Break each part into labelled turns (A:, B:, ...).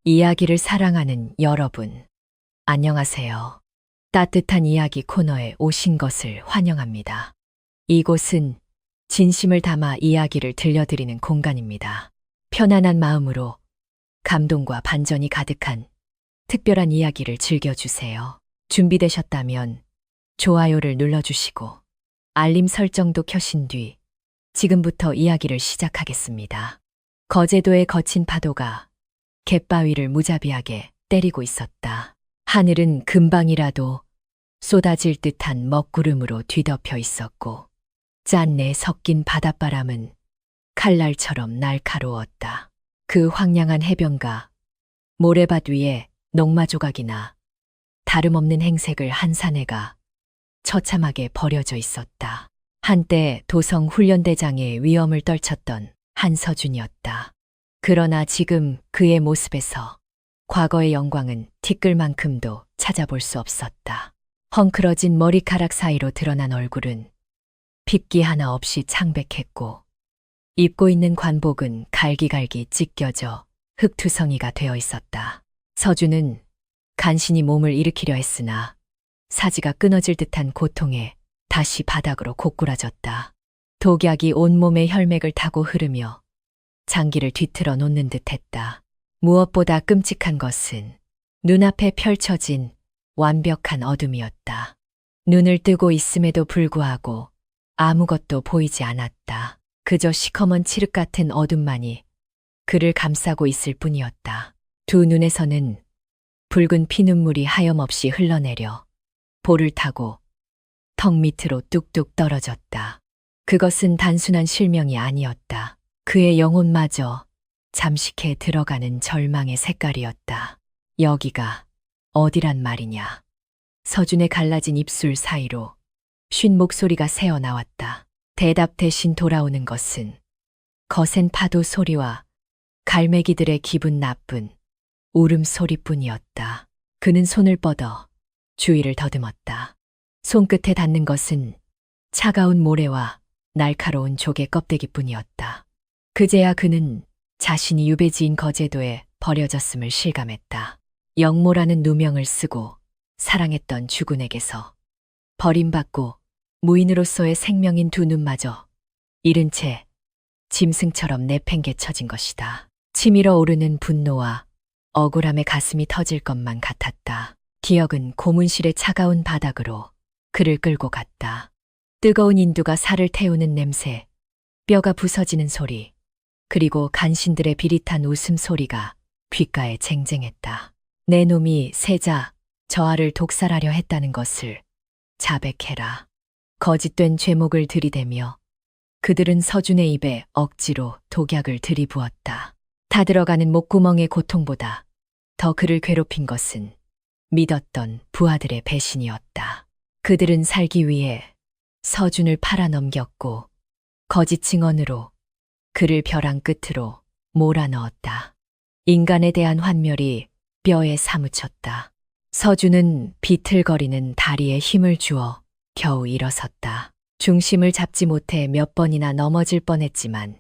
A: 이야기를 사랑하는 여러분, 안녕하세요. 따뜻한 이야기 코너에 오신 것을 환영합니다. 이곳은 진심을 담아 이야기를 들려드리는 공간입니다. 편안한 마음으로 감동과 반전이 가득한 특별한 이야기를 즐겨주세요. 준비되셨다면 좋아요를 눌러주시고 알림 설정도 켜신 뒤 지금부터 이야기를 시작하겠습니다. 거제도의 거친 파도가 갯바위를 무자비하게 때리고 있었다. 하늘은 금방이라도 쏟아질 듯한 먹구름으로 뒤덮여 있었고 짠내 섞인 바닷바람은 칼날처럼 날카로웠다. 그 황량한 해변가 모래밭 위에 녹마조각이나 다름없는 행색을 한 사내가 처참하게 버려져 있었다. 한때 도성 훈련대장의 위엄을 떨쳤던 한서준이었다. 그러나 지금 그의 모습에서 과거의 영광은 티끌만큼도 찾아볼 수 없었다. 헝클어진 머리카락 사이로 드러난 얼굴은 핏기 하나 없이 창백했고 입고 있는 관복은 갈기갈기 찢겨져 흙투성이가 되어 있었다. 서준은 간신히 몸을 일으키려 했으나 사지가 끊어질 듯한 고통에 다시 바닥으로 고꾸라졌다. 독약이 온몸의 혈맥을 타고 흐르며 장기를 뒤틀어 놓는 듯했다. 무엇보다 끔찍한 것은 눈앞에 펼쳐진 완벽한 어둠이었다. 눈을 뜨고 있음에도 불구하고 아무것도 보이지 않았다. 그저 시커먼 칠흑 같은 어둠만이 그를 감싸고 있을 뿐이었다. 두 눈에서는 붉은 피눈물이 하염없이 흘러내려 볼을 타고 턱 밑으로 뚝뚝 떨어졌다. 그것은 단순한 실명이 아니었다. 그의 영혼마저 잠식해 들어가는 절망의 색깔이었다. 여기가 어디란 말이냐. 서준의 갈라진 입술 사이로 쉰 목소리가 새어나왔다. 대답 대신 돌아오는 것은 거센 파도 소리와 갈매기들의 기분 나쁜 울음소리뿐이었다. 그는 손을 뻗어 주위를 더듬었다. 손끝에 닿는 것은 차가운 모래와 날카로운 조개 껍데기뿐이었다. 그제야 그는 자신이 유배지인 거제도에 버려졌음을 실감했다. 영모라는 누명을 쓰고 사랑했던 주군에게서 버림받고 무인으로서의 생명인 두 눈마저 잃은 채 짐승처럼 내팽개쳐진 것이다. 치밀어 오르는 분노와 억울함에 가슴이 터질 것만 같았다. 기억은 고문실의 차가운 바닥으로 그를 끌고 갔다. 뜨거운 인두가 살을 태우는 냄새, 뼈가 부서지는 소리, 그리고 간신들의 비릿한 웃음소리가 귓가에 쟁쟁했다. 내 놈이 세자, 저하를 독살하려 했다는 것을 자백해라. 거짓된 죄목을 들이대며 그들은 서준의 입에 억지로 독약을 들이부었다. 타들어가는 목구멍의 고통보다 더 그를 괴롭힌 것은 믿었던 부하들의 배신이었다. 그들은 살기 위해 서준을 팔아넘겼고 거짓 증언으로 그를 벼랑 끝으로 몰아넣었다. 인간에 대한 환멸이 뼈에 사무쳤다. 서준은 비틀거리는 다리에 힘을 주어 겨우 일어섰다. 중심을 잡지 못해 몇 번이나 넘어질 뻔했지만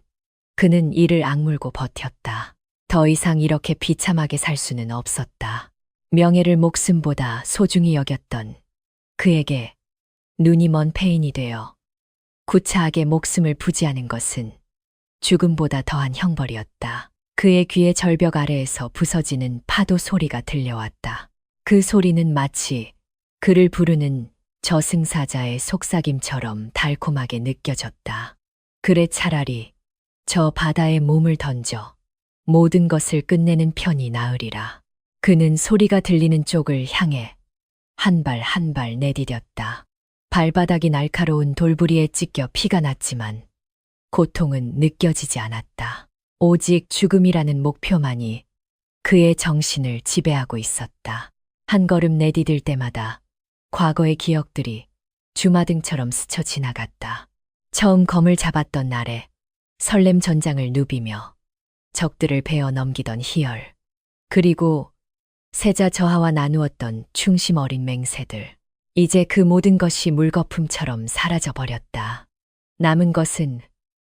A: 그는 이를 악물고 버텼다. 더 이상 이렇게 비참하게 살 수는 없었다. 명예를 목숨보다 소중히 여겼던 그에게 눈이 먼 패인이 되어 구차하게 목숨을 부지하는 것은 죽음보다 더한 형벌이었다. 그의 귀의 절벽 아래에서 부서지는 파도 소리가 들려왔다. 그 소리는 마치 그를 부르는 저승사자의 속삭임처럼 달콤하게 느껴졌다. 그래 차라리 저 바다에 몸을 던져 모든 것을 끝내는 편이 나으리라. 그는 소리가 들리는 쪽을 향해 한 발 한 발 내디뎠다. 발바닥이 날카로운 돌부리에 찢겨 피가 났지만 고통은 느껴지지 않았다. 오직 죽음이라는 목표만이 그의 정신을 지배하고 있었다. 한 걸음 내디딜 때마다 과거의 기억들이 주마등처럼 스쳐 지나갔다. 처음 검을 잡았던 날에 설렘 전장을 누비며 적들을 베어 넘기던 희열, 그리고 세자 저하와 나누었던 충심 어린 맹세들. 이제 그 모든 것이 물거품처럼 사라져버렸다. 남은 것은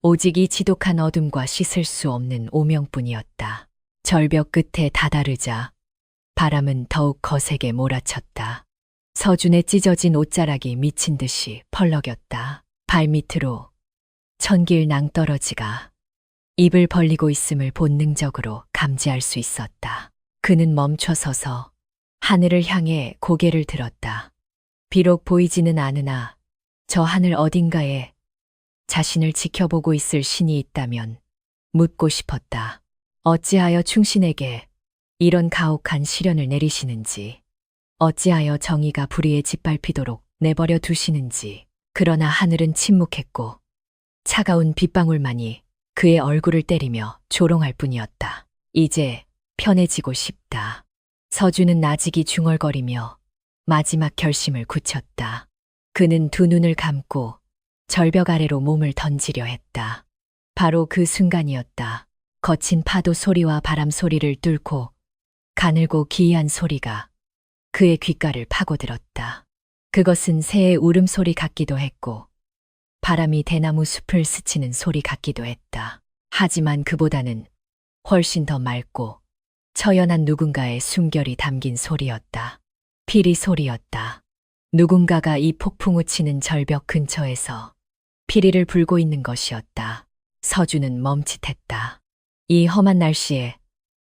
A: 오직 이 지독한 어둠과 씻을 수 없는 오명뿐이었다. 절벽 끝에 다다르자 바람은 더욱 거세게 몰아쳤다. 서준의 찢어진 옷자락이 미친 듯이 펄럭였다. 발밑으로 천길 낭떠러지가 입을 벌리고 있음을 본능적으로 감지할 수 있었다. 그는 멈춰서서 하늘을 향해 고개를 들었다. 비록 보이지는 않으나 저 하늘 어딘가에 자신을 지켜보고 있을 신이 있다면 묻고 싶었다. 어찌하여 충신에게 이런 가혹한 시련을 내리시는지, 어찌하여 정의가 불의에 짓밟히도록 내버려 두시는지. 그러나 하늘은 침묵했고 차가운 빗방울만이 그의 얼굴을 때리며 조롱할 뿐이었다. 이제 편해지고 싶다. 서준은 나직이 중얼거리며 마지막 결심을 굳혔다. 그는 두 눈을 감고 절벽 아래로 몸을 던지려 했다. 바로 그 순간이었다. 거친 파도 소리와 바람 소리를 뚫고 가늘고 기이한 소리가 그의 귓가를 파고들었다. 그것은 새의 울음소리 같기도 했고 바람이 대나무 숲을 스치는 소리 같기도 했다. 하지만 그보다는 훨씬 더 맑고 처연한 누군가의 숨결이 담긴 소리였다. 피리 소리였다. 누군가가 이 폭풍 우치는 절벽 근처에서 피리를 불고 있는 것이었다. 서준은 멈칫했다. 이 험한 날씨에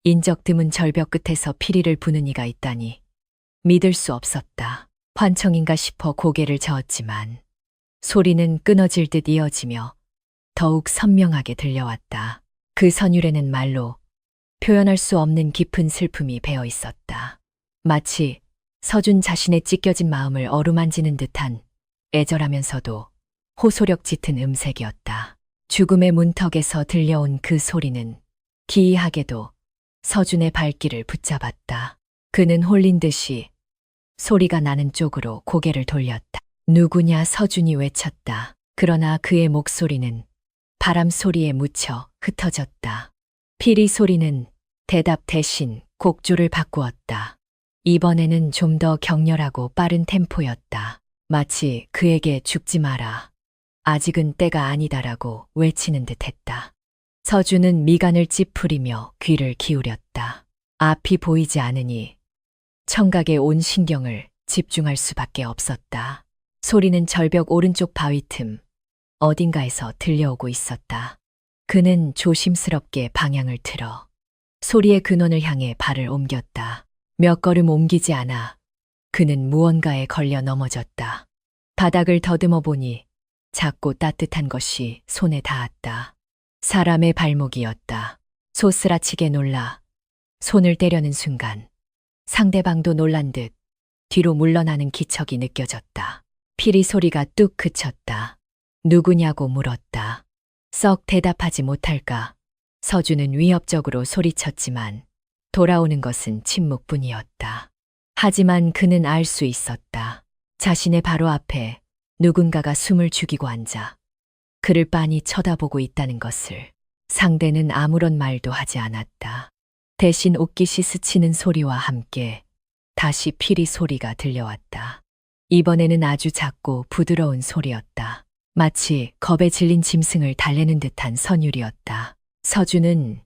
A: 인적 드문 절벽 끝에서 피리를 부는 이가 있다니 믿을 수 없었다. 환청인가 싶어 고개를 저었지만 소리는 끊어질 듯 이어지며 더욱 선명하게 들려왔다. 그 선율에는 말로 표현할 수 없는 깊은 슬픔이 배어 있었다. 마치 서준 자신의 찢겨진 마음을 어루만지는 듯한 애절하면서도 호소력 짙은 음색이었다. 죽음의 문턱에서 들려온 그 소리는 기이하게도 서준의 발길을 붙잡았다. 그는 홀린 듯이 소리가 나는 쪽으로 고개를 돌렸다. 누구냐 서준이 외쳤다. 그러나 그의 목소리는 바람 소리에 묻혀 흩어졌다. 피리 소리는 대답 대신 곡조를 바꾸었다. 이번에는 좀 더 격렬하고 빠른 템포였다. 마치 그에게 죽지 마라. 아직은 때가 아니다라고 외치는 듯 했다. 서준은 미간을 찌푸리며 귀를 기울였다. 앞이 보이지 않으니 청각에 온 신경을 집중할 수밖에 없었다. 소리는 절벽 오른쪽 바위 틈 어딘가에서 들려오고 있었다. 그는 조심스럽게 방향을 틀어 소리의 근원을 향해 발을 옮겼다. 몇 걸음 옮기지 않아 그는 무언가에 걸려 넘어졌다. 바닥을 더듬어 보니 작고 따뜻한 것이 손에 닿았다. 사람의 발목이었다. 소스라치게 놀라 손을 떼려는 순간 상대방도 놀란 듯 뒤로 물러나는 기척이 느껴졌다. 피리 소리가 뚝 그쳤다. 누구냐고 물었다. 썩 대답하지 못할까 서준은 위협적으로 소리쳤지만 돌아오는 것은 침묵뿐이었다. 하지만 그는 알 수 있었다. 자신의 바로 앞에 누군가가 숨을 죽이고 앉아 그를 빤히 쳐다보고 있다는 것을. 상대는 아무런 말도 하지 않았다. 대신 옷깃이 스치는 소리와 함께 다시 피리 소리가 들려왔다. 이번에는 아주 작고 부드러운 소리였다. 마치 겁에 질린 짐승을 달래는 듯한 선율이었다. 서준은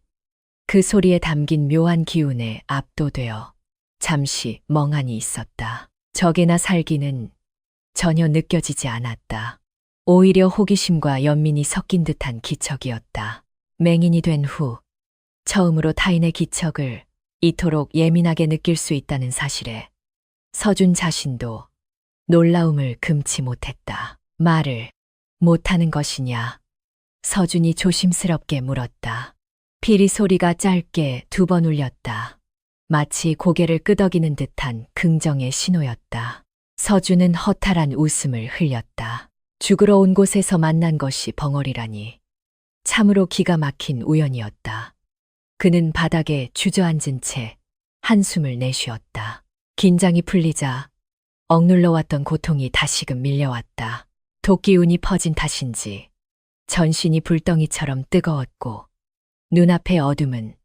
A: 그 소리에 담긴 묘한 기운에 압도되어 잠시 멍하니 있었다. 적이나 살기는 전혀 느껴지지 않았다. 오히려 호기심과 연민이 섞인 듯한 기척이었다. 맹인이 된 후 처음으로 타인의 기척을 이토록 예민하게 느낄 수 있다는 사실에 서준 자신도 놀라움을 금치 못했다. 말을 못하는 것이냐? 서준이 조심스럽게 물었다. 피리 소리가 짧게 2번 울렸다. 마치 고개를 끄덕이는 듯한 긍정의 신호였다. 서준은 허탈한 웃음을 흘렸다. 죽으러 온 곳에서 만난 것이 벙어리라니. 참으로 기가 막힌 우연이었다. 그는 바닥에 주저앉은 채 한숨을 내쉬었다. 긴장이 풀리자 억눌러왔던 고통이 다시금 밀려왔다. 도끼운이 퍼진 탓인지 전신이 불덩이처럼 뜨거웠고 눈앞의 어둠은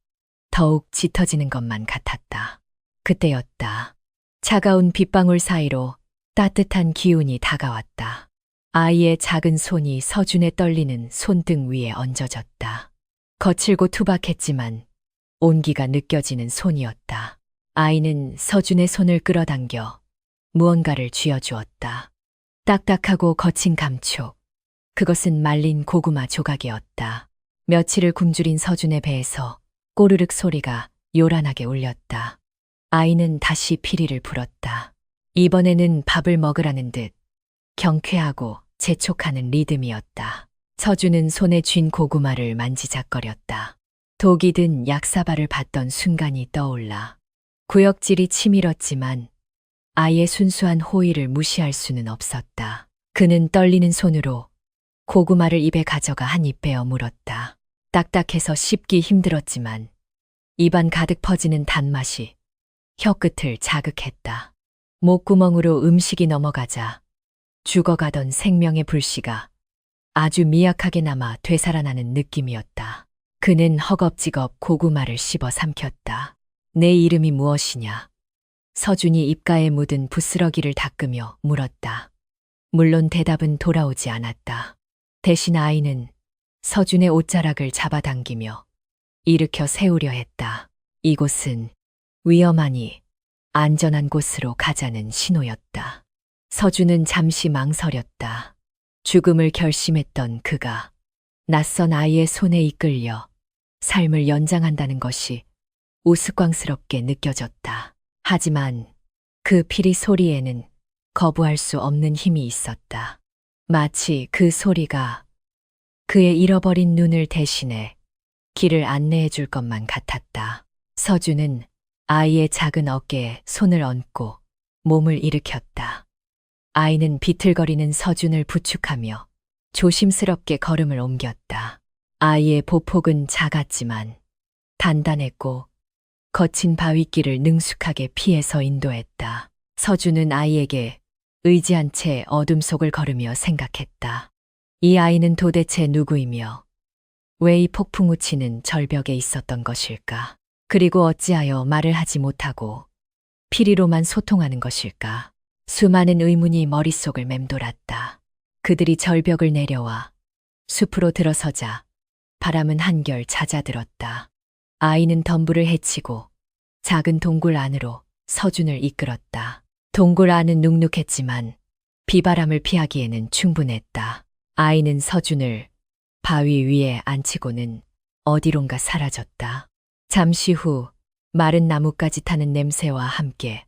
A: 더욱 짙어지는 것만 같았다. 그때였다. 차가운 빗방울 사이로 따뜻한 기운이 다가왔다. 아이의 작은 손이 서준의 떨리는 손등 위에 얹어졌다. 거칠고 투박했지만 온기가 느껴지는 손이었다. 아이는 서준의 손을 끌어당겨 무언가를 쥐어주었다. 딱딱하고 거친 감촉. 그것은 말린 고구마 조각이었다. 며칠을 굶주린 서준의 배에서 꼬르륵 소리가 요란하게 울렸다. 아이는 다시 피리를 불었다. 이번에는 밥을 먹으라는 듯 경쾌하고 재촉하는 리듬이었다. 서준은 손에 쥔 고구마를 만지작거렸다. 독이 든 약사발을 받던 순간이 떠올라. 구역질이 치밀었지만 아이의 순수한 호의를 무시할 수는 없었다. 그는 떨리는 손으로 고구마를 입에 가져가 한 입 베어 물었다. 딱딱해서 씹기 힘들었지만 입안 가득 퍼지는 단맛이 혀끝을 자극했다. 목구멍으로 음식이 넘어가자 죽어가던 생명의 불씨가 아주 미약하게 남아 되살아나는 느낌이었다. 그는 허겁지겁 고구마를 씹어 삼켰다. 내 이름이 무엇이냐? 서준이 입가에 묻은 부스러기를 닦으며 물었다. 물론 대답은 돌아오지 않았다. 대신 아이는 서준의 옷자락을 잡아당기며 일으켜 세우려 했다. 이곳은 위험하니 안전한 곳으로 가자는 신호였다. 서준은 잠시 망설였다. 죽음을 결심했던 그가 낯선 아이의 손에 이끌려 삶을 연장한다는 것이 우스꽝스럽게 느껴졌다. 하지만 그 피리 소리에는 거부할 수 없는 힘이 있었다. 마치 그 소리가 그의 잃어버린 눈을 대신해 길을 안내해 줄 것만 같았다. 서준은 아이의 작은 어깨에 손을 얹고 몸을 일으켰다. 아이는 비틀거리는 서준을 부축하며 조심스럽게 걸음을 옮겼다. 아이의 보폭은 작았지만 단단했고 거친 바위길을 능숙하게 피해서 인도했다. 서준은 아이에게 의지한 채 어둠 속을 걸으며 생각했다. 이 아이는 도대체 누구이며 왜 이 폭풍 우치는 절벽에 있었던 것일까? 그리고 어찌하여 말을 하지 못하고 피리로만 소통하는 것일까? 수많은 의문이 머릿속을 맴돌았다. 그들이 절벽을 내려와 숲으로 들어서자 바람은 한결 잦아들었다. 아이는 덤불을 헤치고 작은 동굴 안으로 서준을 이끌었다. 동굴 안은 눅눅했지만 비바람을 피하기에는 충분했다. 아이는 서준을 바위 위에 앉히고는 어디론가 사라졌다. 잠시 후 마른 나뭇가지 타는 냄새와 함께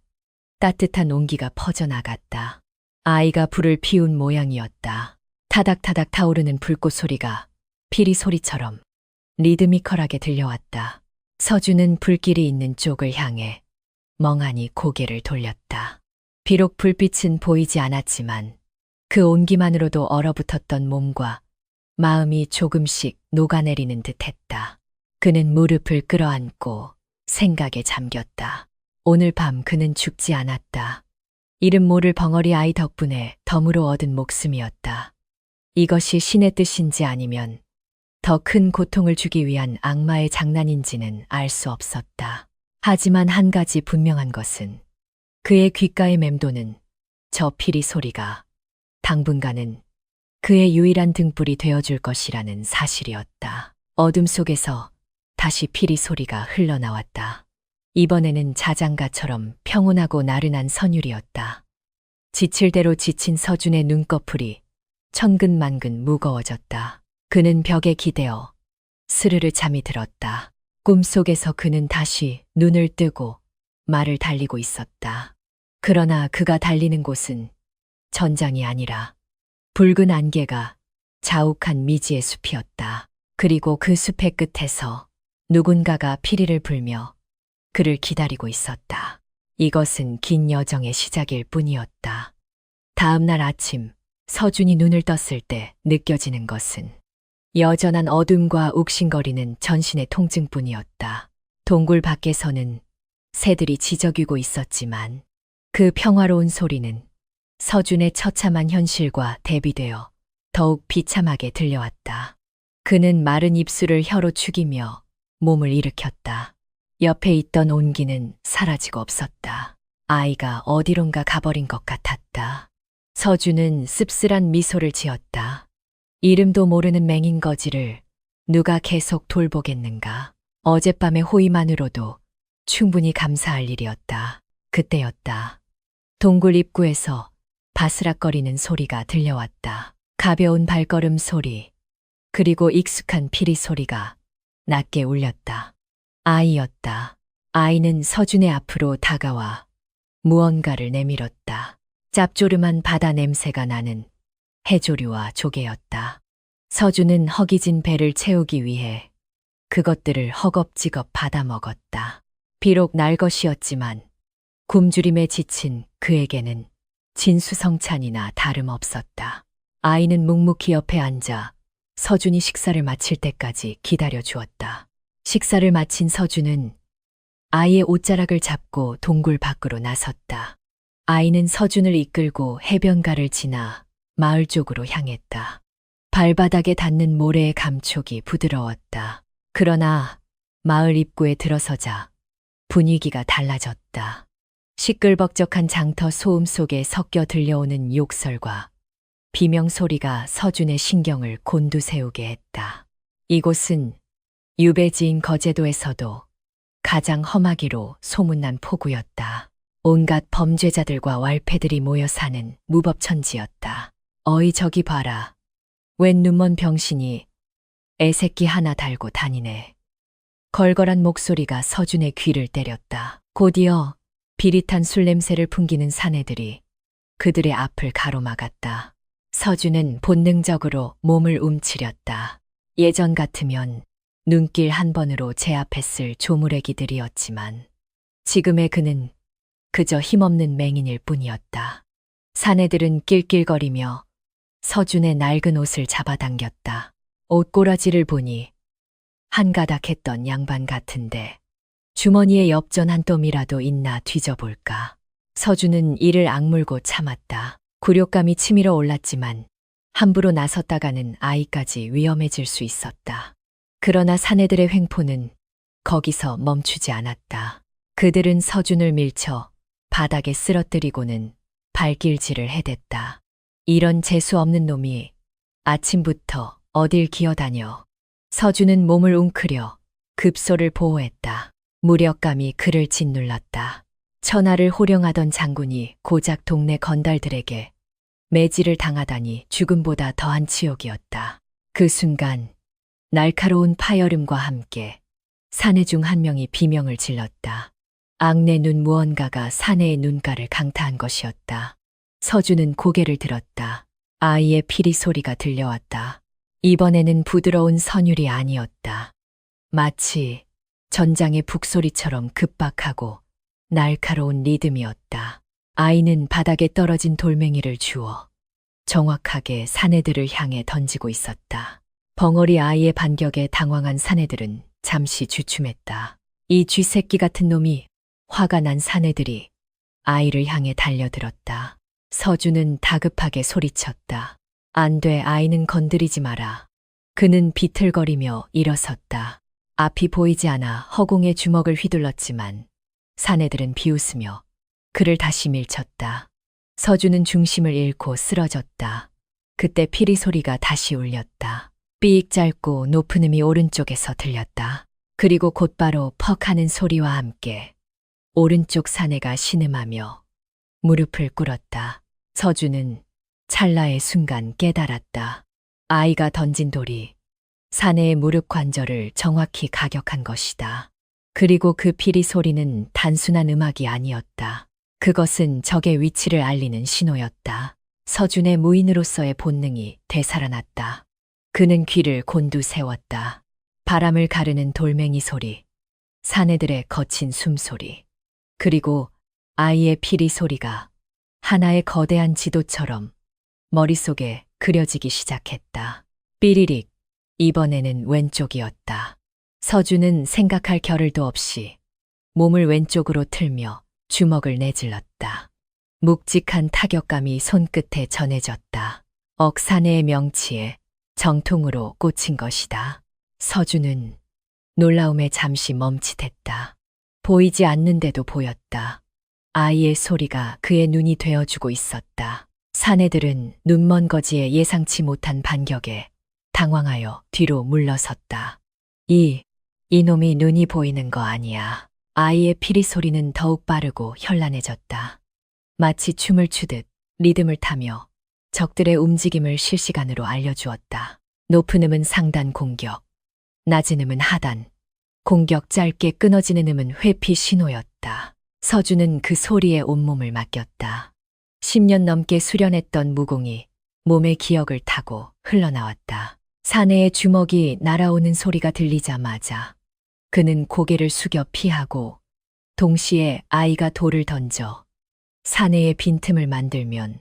A: 따뜻한 온기가 퍼져나갔다. 아이가 불을 피운 모양이었다. 타닥타닥 타오르는 불꽃 소리가 피리 소리처럼 리드미컬하게 들려왔다. 서준은 불길이 있는 쪽을 향해 멍하니 고개를 돌렸다. 비록 불빛은 보이지 않았지만 그 온기만으로도 얼어붙었던 몸과 마음이 조금씩 녹아내리는 듯했다. 그는 무릎을 끌어안고 생각에 잠겼다. 오늘 밤 그는 죽지 않았다. 이름 모를 벙어리 아이 덕분에 덤으로 얻은 목숨이었다. 이것이 신의 뜻인지 아니면 더 큰 고통을 주기 위한 악마의 장난인지는 알 수 없었다. 하지만 한 가지 분명한 것은 그의 귓가에 맴도는 저 피리 소리가 당분간은 그의 유일한 등불이 되어줄 것이라는 사실이었다. 어둠 속에서 다시 피리 소리가 흘러나왔다. 이번에는 자장가처럼 평온하고 나른한 선율이었다. 지칠 대로 지친 서준의 눈꺼풀이 천근만근 무거워졌다. 그는 벽에 기대어 스르르 잠이 들었다. 꿈속에서 그는 다시 눈을 뜨고 말을 달리고 있었다. 그러나 그가 달리는 곳은 전장이 아니라 붉은 안개가 자욱한 미지의 숲이었다. 그리고 그 숲의 끝에서 누군가가 피리를 불며 그를 기다리고 있었다. 이것은 긴 여정의 시작일 뿐이었다. 다음 날 아침 서준이 눈을 떴을 때 느껴지는 것은 여전한 어둠과 욱신거리는 전신의 통증뿐이었다. 동굴 밖에서는 새들이 지저귀고 있었지만 그 평화로운 소리는 서준의 처참한 현실과 대비되어 더욱 비참하게 들려왔다. 그는 마른 입술을 혀로 축이며 몸을 일으켰다. 옆에 있던 온기는 사라지고 없었다. 아이가 어디론가 가버린 것 같았다. 서준은 씁쓸한 미소를 지었다. 이름도 모르는 맹인거지를 누가 계속 돌보겠는가. 어젯밤의 호의만으로도 충분히 감사할 일이었다. 그때였다. 동굴 입구에서 바스락거리는 소리가 들려왔다. 가벼운 발걸음 소리, 그리고 익숙한 피리 소리가 낮게 울렸다. 아이였다. 아이는 서준의 앞으로 다가와 무언가를 내밀었다. 짭조름한 바다 냄새가 나는 해조류와 조개였다. 서준은 허기진 배를 채우기 위해 그것들을 허겁지겁 받아 먹었다. 비록 날 것이었지만 굶주림에 지친 그에게는 진수성찬이나 다름없었다. 아이는 묵묵히 옆에 앉아 서준이 식사를 마칠 때까지 기다려 주었다. 식사를 마친 서준은 아이의 옷자락을 잡고 동굴 밖으로 나섰다. 아이는 서준을 이끌고 해변가를 지나 마을 쪽으로 향했다. 발바닥에 닿는 모래의 감촉이 부드러웠다. 그러나 마을 입구에 들어서자 분위기가 달라졌다. 시끌벅적한 장터 소음 속에 섞여 들려오는 욕설과 비명소리가 서준의 신경을 곤두세우게 했다. 이곳은 유배지인 거제도에서도 가장 험하기로 소문난 포구였다. 온갖 범죄자들과 wal패들이 모여 사는 무법천지였다. 어이 저기 봐라. 웬 눈먼 병신이 애새끼 하나 달고 다니네. 걸걸한 목소리가 서준의 귀를 때렸다. 곧이어 비릿한 술 냄새를 풍기는 사내들이 그들의 앞을 가로막았다. 서준은 본능적으로 몸을 움츠렸다. 예전 같으면 눈길 한 번으로 제압했을 조무래기들이었지만 지금의 그는 그저 힘없는 맹인일 뿐이었다. 사내들은 낄낄거리며 서준의 낡은 옷을 잡아당겼다. 옷꼬라지를 보니 한가닥했던 양반 같은데 주머니에 엽전 한 똠이라도 있나 뒤져볼까. 서준은 이를 악물고 참았다. 굴욕감이 치밀어 올랐지만 함부로 나섰다가는 아이까지 위험해질 수 있었다. 그러나 사내들의 횡포는 거기서 멈추지 않았다. 그들은 서준을 밀쳐 바닥에 쓰러뜨리고는 발길질을 해댔다. 이런 재수 없는 놈이 아침부터 어딜 기어다녀. 서준은 몸을 웅크려 급소를 보호했다. 무력감이 그를 짓눌렀다. 천하를 호령하던 장군이 고작 동네 건달들에게 매질을 당하다니 죽음보다 더한 치욕이었다. 그 순간 날카로운 파열음과 함께 사내 중 한 명이 비명을 질렀다. 악내 눈 무언가가 사내의 눈가를 강타한 것이었다. 서준은 고개를 들었다. 아이의 피리 소리가 들려왔다. 이번에는 부드러운 선율이 아니었다. 마치 전장의 북소리처럼 급박하고 날카로운 리듬이었다. 아이는 바닥에 떨어진 돌멩이를 주워 정확하게 사내들을 향해 던지고 있었다. 벙어리 아이의 반격에 당황한 사내들은 잠시 주춤했다. 이 쥐새끼 같은 놈이. 화가 난 사내들이 아이를 향해 달려들었다. 서준은 다급하게 소리쳤다. 안 돼, 아이는 건드리지 마라. 그는 비틀거리며 일어섰다. 앞이 보이지 않아 허공에 주먹을 휘둘렀지만 사내들은 비웃으며 그를 다시 밀쳤다. 서준은 중심을 잃고 쓰러졌다. 그때 피리 소리가 다시 울렸다. 삐익 짧고 높은 음이 오른쪽에서 들렸다. 그리고 곧바로 퍽 하는 소리와 함께 오른쪽 사내가 신음하며 무릎을 꿇었다. 서준은 찰나의 순간 깨달았다. 아이가 던진 돌이 사내의 무릎 관절을 정확히 가격한 것이다. 그리고 그 피리 소리는 단순한 음악이 아니었다. 그것은 적의 위치를 알리는 신호였다. 서준의 무인으로서의 본능이 되살아났다. 그는 귀를 곤두세웠다. 바람을 가르는 돌멩이 소리, 사내들의 거친 숨소리, 그리고 아이의 피리 소리가 하나의 거대한 지도처럼 머릿속에 그려지기 시작했다. 삐리릭, 이번에는 왼쪽이었다. 서준은 생각할 겨를도 없이 몸을 왼쪽으로 틀며 주먹을 내질렀다. 묵직한 타격감이 손끝에 전해졌다. 억사내의 명치에 정통으로 꽂힌 것이다. 서준은 놀라움에 잠시 멈칫했다. 보이지 않는데도 보였다. 아이의 소리가 그의 눈이 되어주고 있었다. 사내들은 눈먼 거지의 예상치 못한 반격에 당황하여 뒤로 물러섰다. 이 이놈이 눈이 보이는 거 아니야. 아이의 피리 소리는 더욱 빠르고 현란해졌다. 마치 춤을 추듯 리듬을 타며 적들의 움직임을 실시간으로 알려주었다. 높은 음은 상단 공격, 낮은 음은 하단, 공격 짧게 끊어지는 음은 회피 신호였다. 서준은 그 소리에 온몸을 맡겼다. 10년 넘게 수련했던 무공이 몸의 기억을 타고 흘러나왔다. 사내의 주먹이 날아오는 소리가 들리자마자 그는 고개를 숙여 피하고 동시에 아이가 돌을 던져 사내의 빈틈을 만들면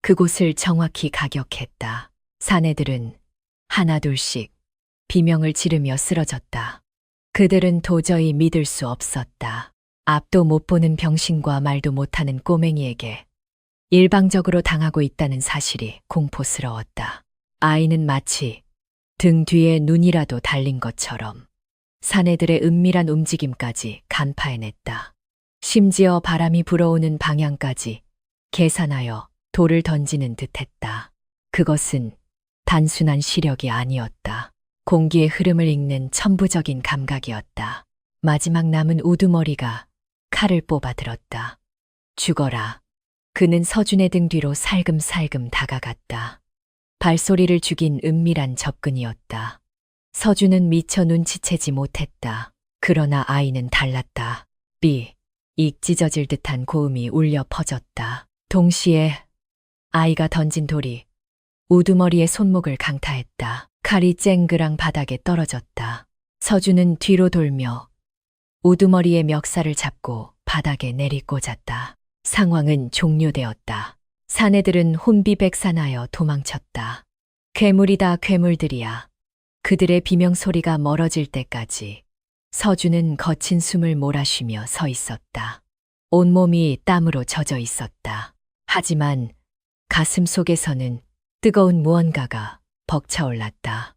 A: 그곳을 정확히 가격했다. 사내들은 하나둘씩 비명을 지르며 쓰러졌다. 그들은 도저히 믿을 수 없었다. 앞도 못 보는 병신과 말도 못하는 꼬맹이에게 일방적으로 당하고 있다는 사실이 공포스러웠다. 아이는 마치 등 뒤에 눈이라도 달린 것처럼 사내들의 은밀한 움직임까지 간파해냈다. 심지어 바람이 불어오는 방향까지 계산하여 돌을 던지는 듯했다. 그것은 단순한 시력이 아니었다. 공기의 흐름을 읽는 천부적인 감각이었다. 마지막 남은 우두머리가 칼을 뽑아 들었다. 죽어라. 그는 서준의 등 뒤로 살금살금 다가갔다. 발소리를 죽인 은밀한 접근이었다. 서준은 미처 눈치채지 못했다. 그러나 아이는 달랐다. 익 찢어질 듯한 고음이 울려 퍼졌다. 동시에 아이가 던진 돌이 우두머리의 손목을 강타했다. 칼이 쨍그랑 바닥에 떨어졌다. 서준은 뒤로 돌며 우두머리의 멱살을 잡고 바닥에 내리꽂았다. 상황은 종료되었다. 사내들은 혼비백산하여 도망쳤다. 괴물이다, 괴물들이야. 그들의 비명소리가 멀어질 때까지 서준은 거친 숨을 몰아쉬며 서 있었다. 온몸이 땀으로 젖어 있었다. 하지만 가슴 속에서는 뜨거운 무언가가 벅차올랐다.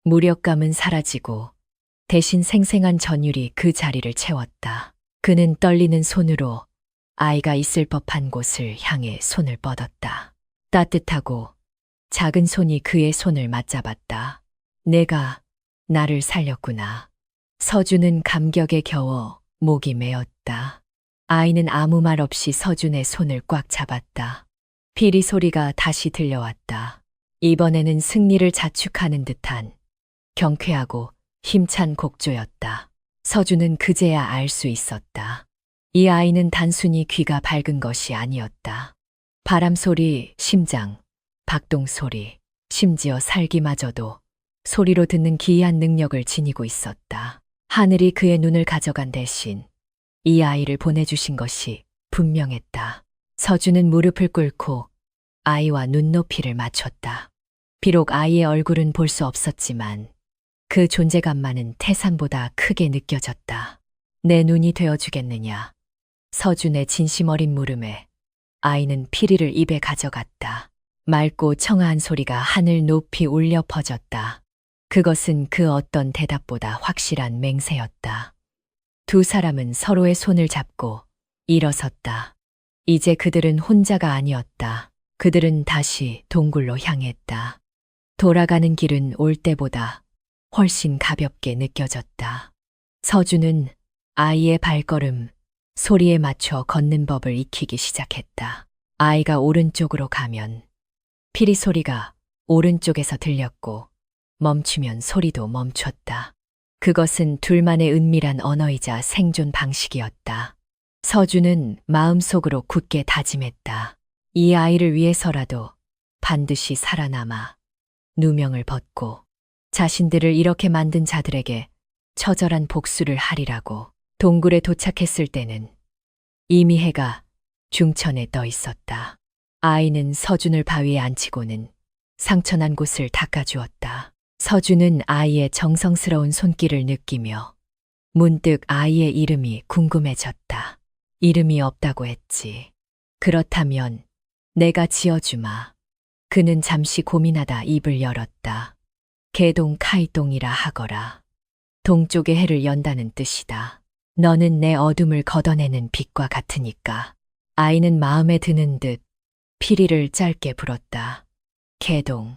A: 무력감은 사라지고 대신 생생한 전율이 그 자리를 채웠다. 그는 떨리는 손으로 아이가 있을 법한 곳을 향해 손을 뻗었다. 따뜻하고 작은 손이 그의 손을 맞잡았다. 내가 나를 살렸구나. 서준은 감격에 겨워 목이 메었다. 아이는 아무 말 없이 서준의 손을 꽉 잡았다. 피리 소리가 다시 들려왔다. 이번에는 승리를 자축하는 듯한 경쾌하고 힘찬 곡조였다. 서준은 그제야 알 수 있었다. 이 아이는 단순히 귀가 밝은 것이 아니었다. 바람 소리, 심장, 박동 소리, 심지어 살기마저도 소리로 듣는 기이한 능력을 지니고 있었다. 하늘이 그의 눈을 가져간 대신 이 아이를 보내주신 것이 분명했다. 서준은 무릎을 꿇고 아이와 눈높이를 맞췄다. 비록 아이의 얼굴은 볼 수 없었지만 그 존재감만은 태산보다 크게 느껴졌다. 내 눈이 되어주겠느냐. 서준의 진심 어린 물음에 아이는 피리를 입에 가져갔다. 맑고 청아한 소리가 하늘 높이 울려 퍼졌다. 그것은 그 어떤 대답보다 확실한 맹세였다. 두 사람은 서로의 손을 잡고 일어섰다. 이제 그들은 혼자가 아니었다. 그들은 다시 동굴로 향했다. 돌아가는 길은 올 때보다 훨씬 가볍게 느껴졌다. 서준은 아이의 발걸음, 소리에 맞춰 걷는 법을 익히기 시작했다. 아이가 오른쪽으로 가면 피리 소리가 오른쪽에서 들렸고 멈추면 소리도 멈췄다. 그것은 둘만의 은밀한 언어이자 생존 방식이었다. 서준은 마음속으로 굳게 다짐했다. 이 아이를 위해서라도 반드시 살아남아 누명을 벗고 자신들을 이렇게 만든 자들에게 처절한 복수를 하리라고. 동굴에 도착했을 때는 이미 해가 중천에 떠 있었다. 아이는 서준을 바위에 앉히고는 상처난 곳을 닦아주었다. 서준은 아이의 정성스러운 손길을 느끼며 문득 아이의 이름이 궁금해졌다. 이름이 없다고 했지. 그렇다면 내가 지어주마. 그는 잠시 고민하다 입을 열었다. 개동 카이동이라 하거라. 동쪽의 해를 연다는 뜻이다. 너는 내 어둠을 걷어내는 빛과 같으니까. 아이는 마음에 드는 듯 피리를 짧게 불었다. 개동.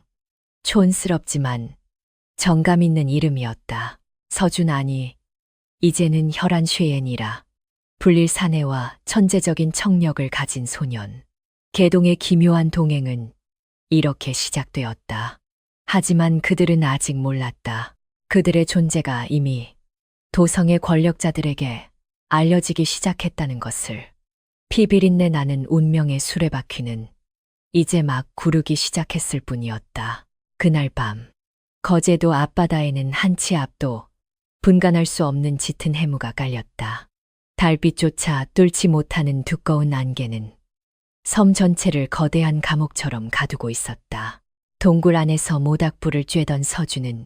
A: 촌스럽지만 정감 있는 이름이었다. 서준 아니, 이제는 혈안 쉐엔이라 불릴 사내와 천재적인 청력을 가진 소년. 개동의 기묘한 동행은 이렇게 시작되었다. 하지만 그들은 아직 몰랐다. 그들의 존재가 이미 도성의 권력자들에게 알려지기 시작했다는 것을. 피비린내 나는 운명의 수레바퀴는 이제 막 구르기 시작했을 뿐이었다. 그날 밤, 거제도 앞바다에는 한 치 앞도 분간할 수 없는 짙은 해무가 깔렸다. 달빛조차 뚫지 못하는 두꺼운 안개는 섬 전체를 거대한 감옥처럼 가두고 있었다. 동굴 안에서 모닥불을 쬐던 서준은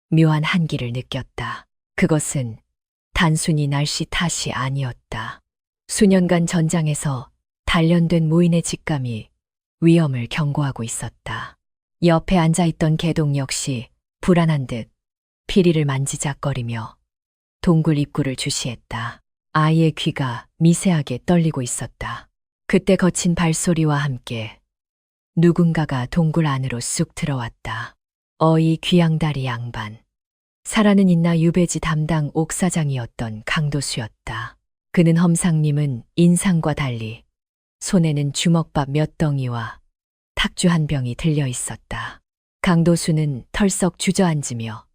A: 묘한 한기를 느꼈다. 그것은 단순히 날씨 탓이 아니었다. 수년간 전장에서 단련된 무인의 직감이 위험을 경고하고 있었다. 옆에 앉아있던 개동 역시 불안한 듯 피리를 만지작거리며 동굴 입구를 주시했다. 아이의 귀가 미세하게 떨리고 있었다. 그때 거친 발소리와 함께 누군가가 동굴 안으로 쑥 들어왔다. 어이 귀양다리 양반. 살아는 있나 유배지 담당 옥사장이었던 강도수였다. 그는 험상님은 인상과 달리 손에는 주먹밥 몇 덩이와 탁주 한 병이 들려 있었다. 강도수는 털썩 주저앉으며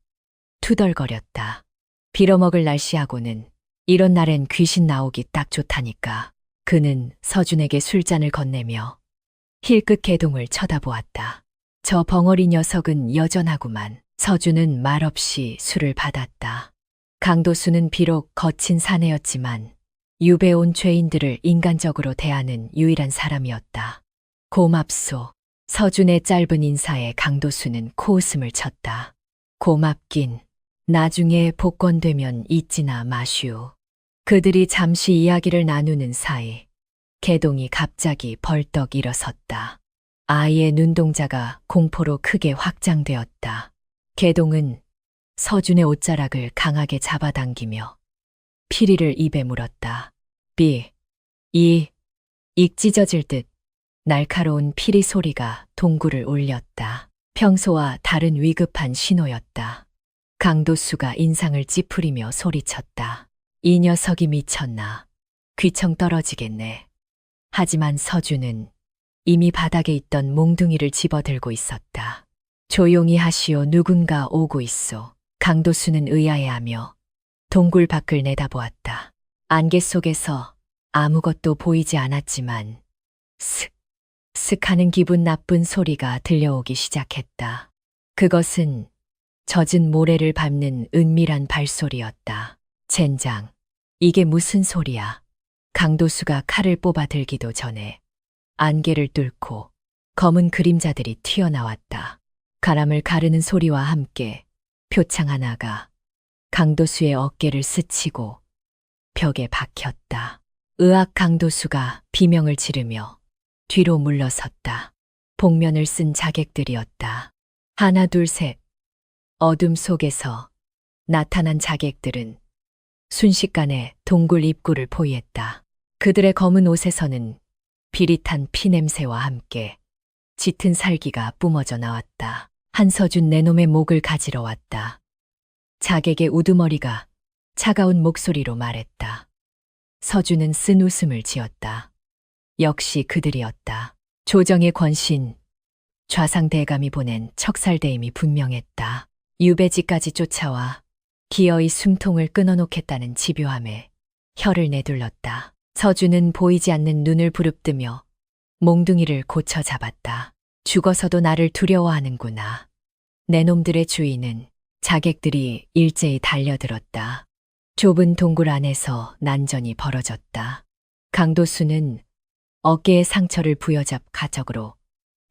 A: 투덜거렸다. 빌어먹을 날씨하고는 이런 날엔 귀신 나오기 딱 좋다니까. 그는 서준에게 술잔을 건네며 힐끗 개동을 쳐다보았다. 저 벙어리 녀석은 여전하구만. 서준은 말없이 술을 받았다. 강도수는 비록 거친 사내였지만 유배 온 죄인들을 인간적으로 대하는 유일한 사람이었다. 고맙소. 서준의 짧은 인사에 강도수는 코웃음을 쳤다. 고맙긴. 나중에 복권되면 잊지나 마시오. 그들이 잠시 이야기를 나누는 사이 개동이 갑자기 벌떡 일어섰다. 아이의 눈동자가 공포로 크게 확장되었다. 개동은 서준의 옷자락을 강하게 잡아당기며 피리를 입에 물었다. 익 찢어질 듯 날카로운 피리 소리가 동굴을 울렸다. 평소와 다른 위급한 신호였다. 강도수가 인상을 찌푸리며 소리쳤다. 이 녀석이 미쳤나. 귀청 떨어지겠네. 하지만 서준은 이미 바닥에 있던 몽둥이를 집어들고 있었다. 조용히 하시오. 누군가 오고 있소. 강도수는 의아해하며 동굴 밖을 내다보았다. 안개 속에서 아무것도 보이지 않았지만 슥 하는 기분 나쁜 소리가 들려오기 시작했다. 그것은 젖은 모래를 밟는 은밀한 발소리였다. 젠장, 이게 무슨 소리야? 강도수가 칼을 뽑아 들기도 전에 안개를 뚫고 검은 그림자들이 튀어나왔다. 가람을 가르는 소리와 함께 표창 하나가 강도수의 어깨를 스치고 벽에 박혔다. 으악. 강도수가 비명을 지르며 뒤로 물러섰다. 복면을 쓴 자객들이었다. 하나 둘 셋. 어둠 속에서 나타난 자객들은 순식간에 동굴 입구를 포위했다. 그들의 검은 옷에서는 비릿한 피냄새와 함께 짙은 살기가 뿜어져 나왔다. 한서준 내놈의 목을 가지러 왔다. 자객의 우두머리가 차가운 목소리로 말했다. 서준은 쓴 웃음을 지었다. 역시 그들이었다. 조정의 권신, 좌상대감이 보낸 척살대임이 분명했다. 유배지까지 쫓아와 기어이 숨통을 끊어놓겠다는 집요함에 혀를 내둘렀다. 서준은 보이지 않는 눈을 부릅뜨며 몽둥이를 고쳐 잡았다. 죽어서도 나를 두려워하는구나. 내 놈들의 주인은 자객들이 일제히 달려들었다. 좁은 동굴 안에서 난전이 벌어졌다. 강도수는 어깨에 상처를 부여잡 가적으로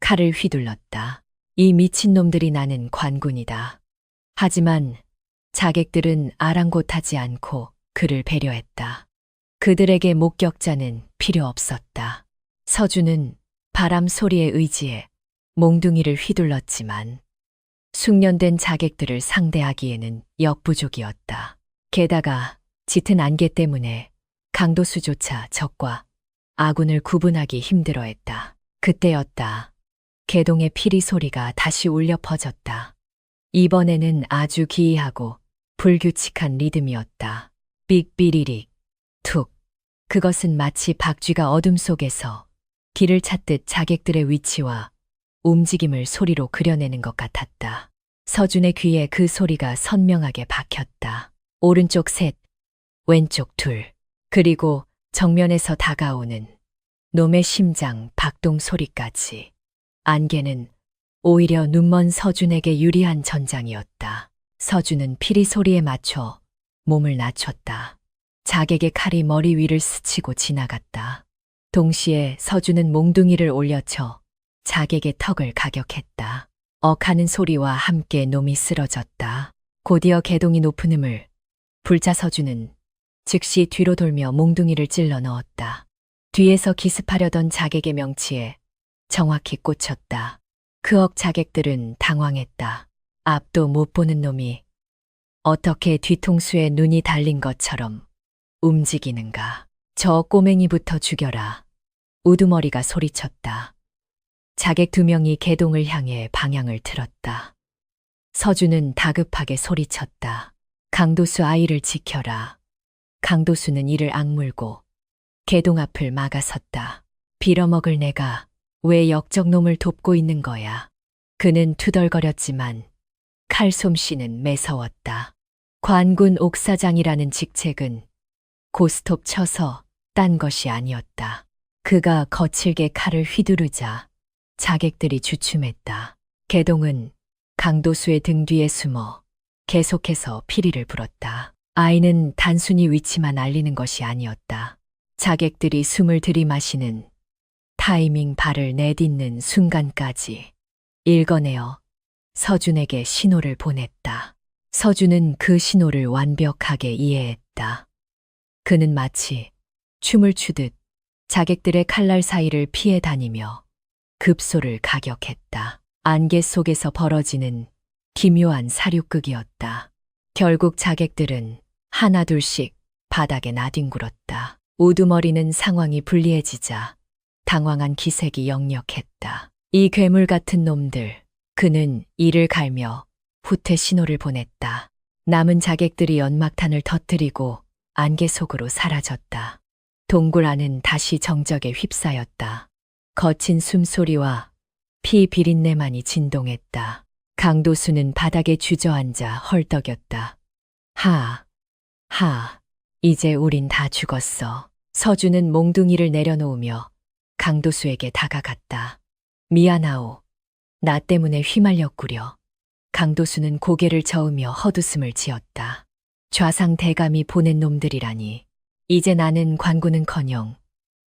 A: 칼을 휘둘렀다. 이 미친놈들이 나는 관군이다. 하지만 자객들은 아랑곳하지 않고 그를 배려했다. 그들에게 목격자는 필요 없었다. 서준은 바람 소리에 의지해 몽둥이를 휘둘렀지만 숙련된 자객들을 상대하기에는 역부족이었다. 게다가 짙은 안개 때문에 강도수조차 적과 아군을 구분하기 힘들어했다. 그때였다. 개동의 피리 소리가 다시 울려 퍼졌다. 이번에는 아주 기이하고 불규칙한 리듬이었다. 삑비리릭, 툭. 그것은 마치 박쥐가 어둠 속에서 길을 찾듯 자객들의 위치와 움직임을 소리로 그려내는 것 같았다. 서준의 귀에 그 소리가 선명하게 박혔다. 오른쪽 셋, 왼쪽 둘, 그리고 정면에서 다가오는 놈의 심장 박동 소리까지. 안개는 오히려 눈먼 서준에게 유리한 전장이었다. 서준은 피리 소리에 맞춰 몸을 낮췄다. 자객의 칼이 머리 위를 스치고 지나갔다. 동시에 서준은 몽둥이를 올려쳐 자객의 턱을 가격했다. 억하는 소리와 함께 놈이 쓰러졌다. 곧이어 개동이 높은 음을 불자 서준은 즉시 뒤로 돌며 몽둥이를 찔러 넣었다. 뒤에서 기습하려던 자객의 명치에 정확히 꽂혔다. 그억 자객들은 당황했다. 앞도 못 보는 놈이 어떻게 뒤통수에 눈이 달린 것처럼 움직이는가. 저 꼬맹이부터 죽여라. 우두머리가 소리쳤다. 자객 2명이 개동을 향해 방향을 틀었다. 서준은 다급하게 소리쳤다. 강도수 아이를 지켜라. 강도수는 이를 악물고 개동 앞을 막아섰다. 빌어먹을 내가 왜 역적놈을 돕고 있는 거야. 그는 투덜거렸지만 칼솜씨는 매서웠다. 관군 옥사장이라는 직책은 고스톱 쳐서 딴 것이 아니었다. 그가 거칠게 칼을 휘두르자 자객들이 주춤했다. 개동은 강도수의 등 뒤에 숨어 계속해서 피리를 불었다. 아이는 단순히 위치만 알리는 것이 아니었다. 자객들이 숨을 들이마시는 타이밍 발을 내딛는 순간까지 읽어내어 서준에게 신호를 보냈다. 서준은 그 신호를 완벽하게 이해했다. 그는 마치 춤을 추듯 자객들의 칼날 사이를 피해 다니며 급소를 가격했다. 안개 속에서 벌어지는 기묘한 사륙극이었다. 결국 자객들은 하나둘씩 바닥에 나뒹굴었다. 우두머리는 상황이 불리해지자 당황한 기색이 역력했다. 이 괴물 같은 놈들. 그는 이를 갈며 후퇴 신호를 보냈다. 남은 자객들이 연막탄을 터뜨리고 안개 속으로 사라졌다. 동굴 안은 다시 정적에 휩싸였다. 거친 숨소리와 피 비린내만이 진동했다. 강도수는 바닥에 주저앉아 헐떡였다. 이제 우린 다 죽었어. 서준은 몽둥이를 내려놓으며 강도수에게 다가갔다. 미안하오. 나 때문에 휘말렸구려. 강도수는 고개를 저으며 헛웃음을 지었다. 좌상 대감이 보낸 놈들이라니. 이제 나는 관군은커녕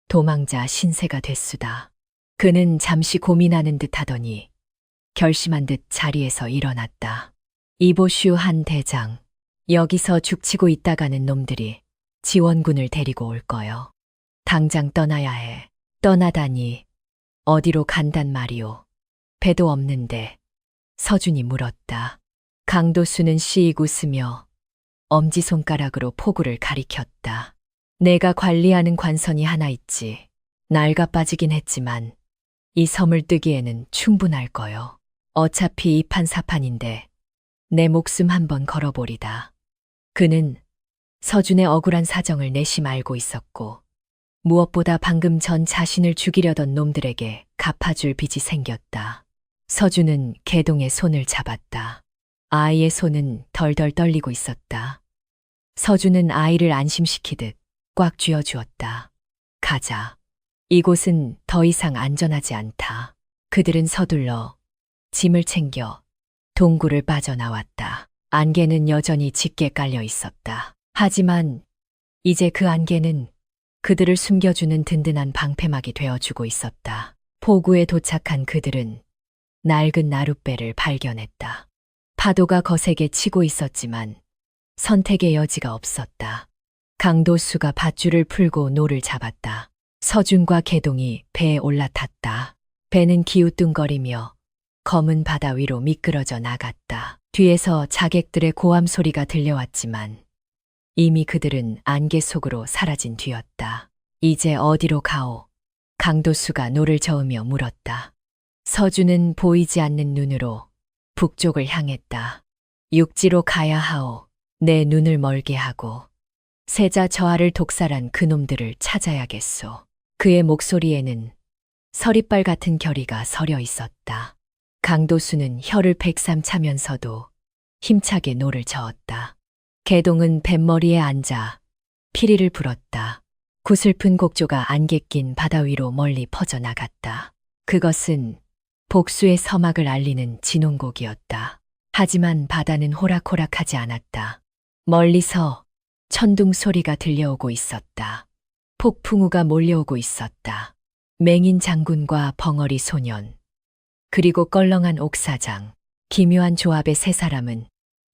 A: 도망자 신세가 됐수다. 그는 잠시 고민하는 듯 하더니 결심한 듯 자리에서 일어났다. 이보슈 한 대장. 여기서 죽치고 있다가는 놈들이 지원군을 데리고 올 거요. 당장 떠나야 해. 떠나다니. 어디로 간단 말이오. 배도 없는데. 서준이 물었다. 강도수는 씩 웃으며 엄지손가락으로 포구를 가리켰다. 내가 관리하는 관선이 하나 있지. 낡아 빠지긴 했지만 이 섬을 뜨기에는 충분할 거요. 어차피 이판사판인데 내 목숨 한번 걸어보리다. 그는 서준의 억울한 사정을 내심 알고 있었고 무엇보다 방금 전 자신을 죽이려던 놈들에게 갚아줄 빚이 생겼다. 서준은 개동의 손을 잡았다. 아이의 손은 덜덜 떨리고 있었다. 서준은 아이를 안심시키듯 꽉 쥐어주었다. 가자. 이곳은 더 이상 안전하지 않다. 그들은 서둘러 짐을 챙겨 동굴을 빠져나왔다. 안개는 여전히 짙게 깔려 있었다. 하지만 이제 그 안개는 그들을 숨겨주는 든든한 방패막이 되어주고 있었다. 포구에 도착한 그들은 낡은 나룻배를 발견했다. 파도가 거세게 치고 있었지만 선택의 여지가 없었다. 강도수가 밧줄을 풀고 노를 잡았다. 서준과 개동이 배에 올라탔다. 배는 기우뚱거리며 검은 바다 위로 미끄러져 나갔다. 뒤에서 자객들의 고함 소리가 들려왔지만 이미 그들은 안개 속으로 사라진 뒤였다. 이제 어디로 가오? 강도수가 노를 저으며 물었다. 서준은 보이지 않는 눈으로 북쪽을 향했다. 육지로 가야 하오. 내 눈을 멀게 하고 세자 저하를 독살한 그놈들을 찾아야겠소. 그의 목소리에는 서리빨 같은 결의가 서려 있었다. 강도수는 혀를 백삼차면서도 힘차게 노를 저었다. 개동은 뱃머리에 앉아 피리를 불었다. 구슬픈 곡조가 안개 낀 바다 위로 멀리 퍼져나갔다. 그것은 복수의 서막을 알리는 진홍곡이었다. 하지만 바다는 호락호락하지 않았다. 멀리서 천둥 소리가 들려오고 있었다. 폭풍우가 몰려오고 있었다. 맹인 장군과 벙어리 소년, 그리고 껄렁한 옥사장, 기묘한 조합의 세 사람은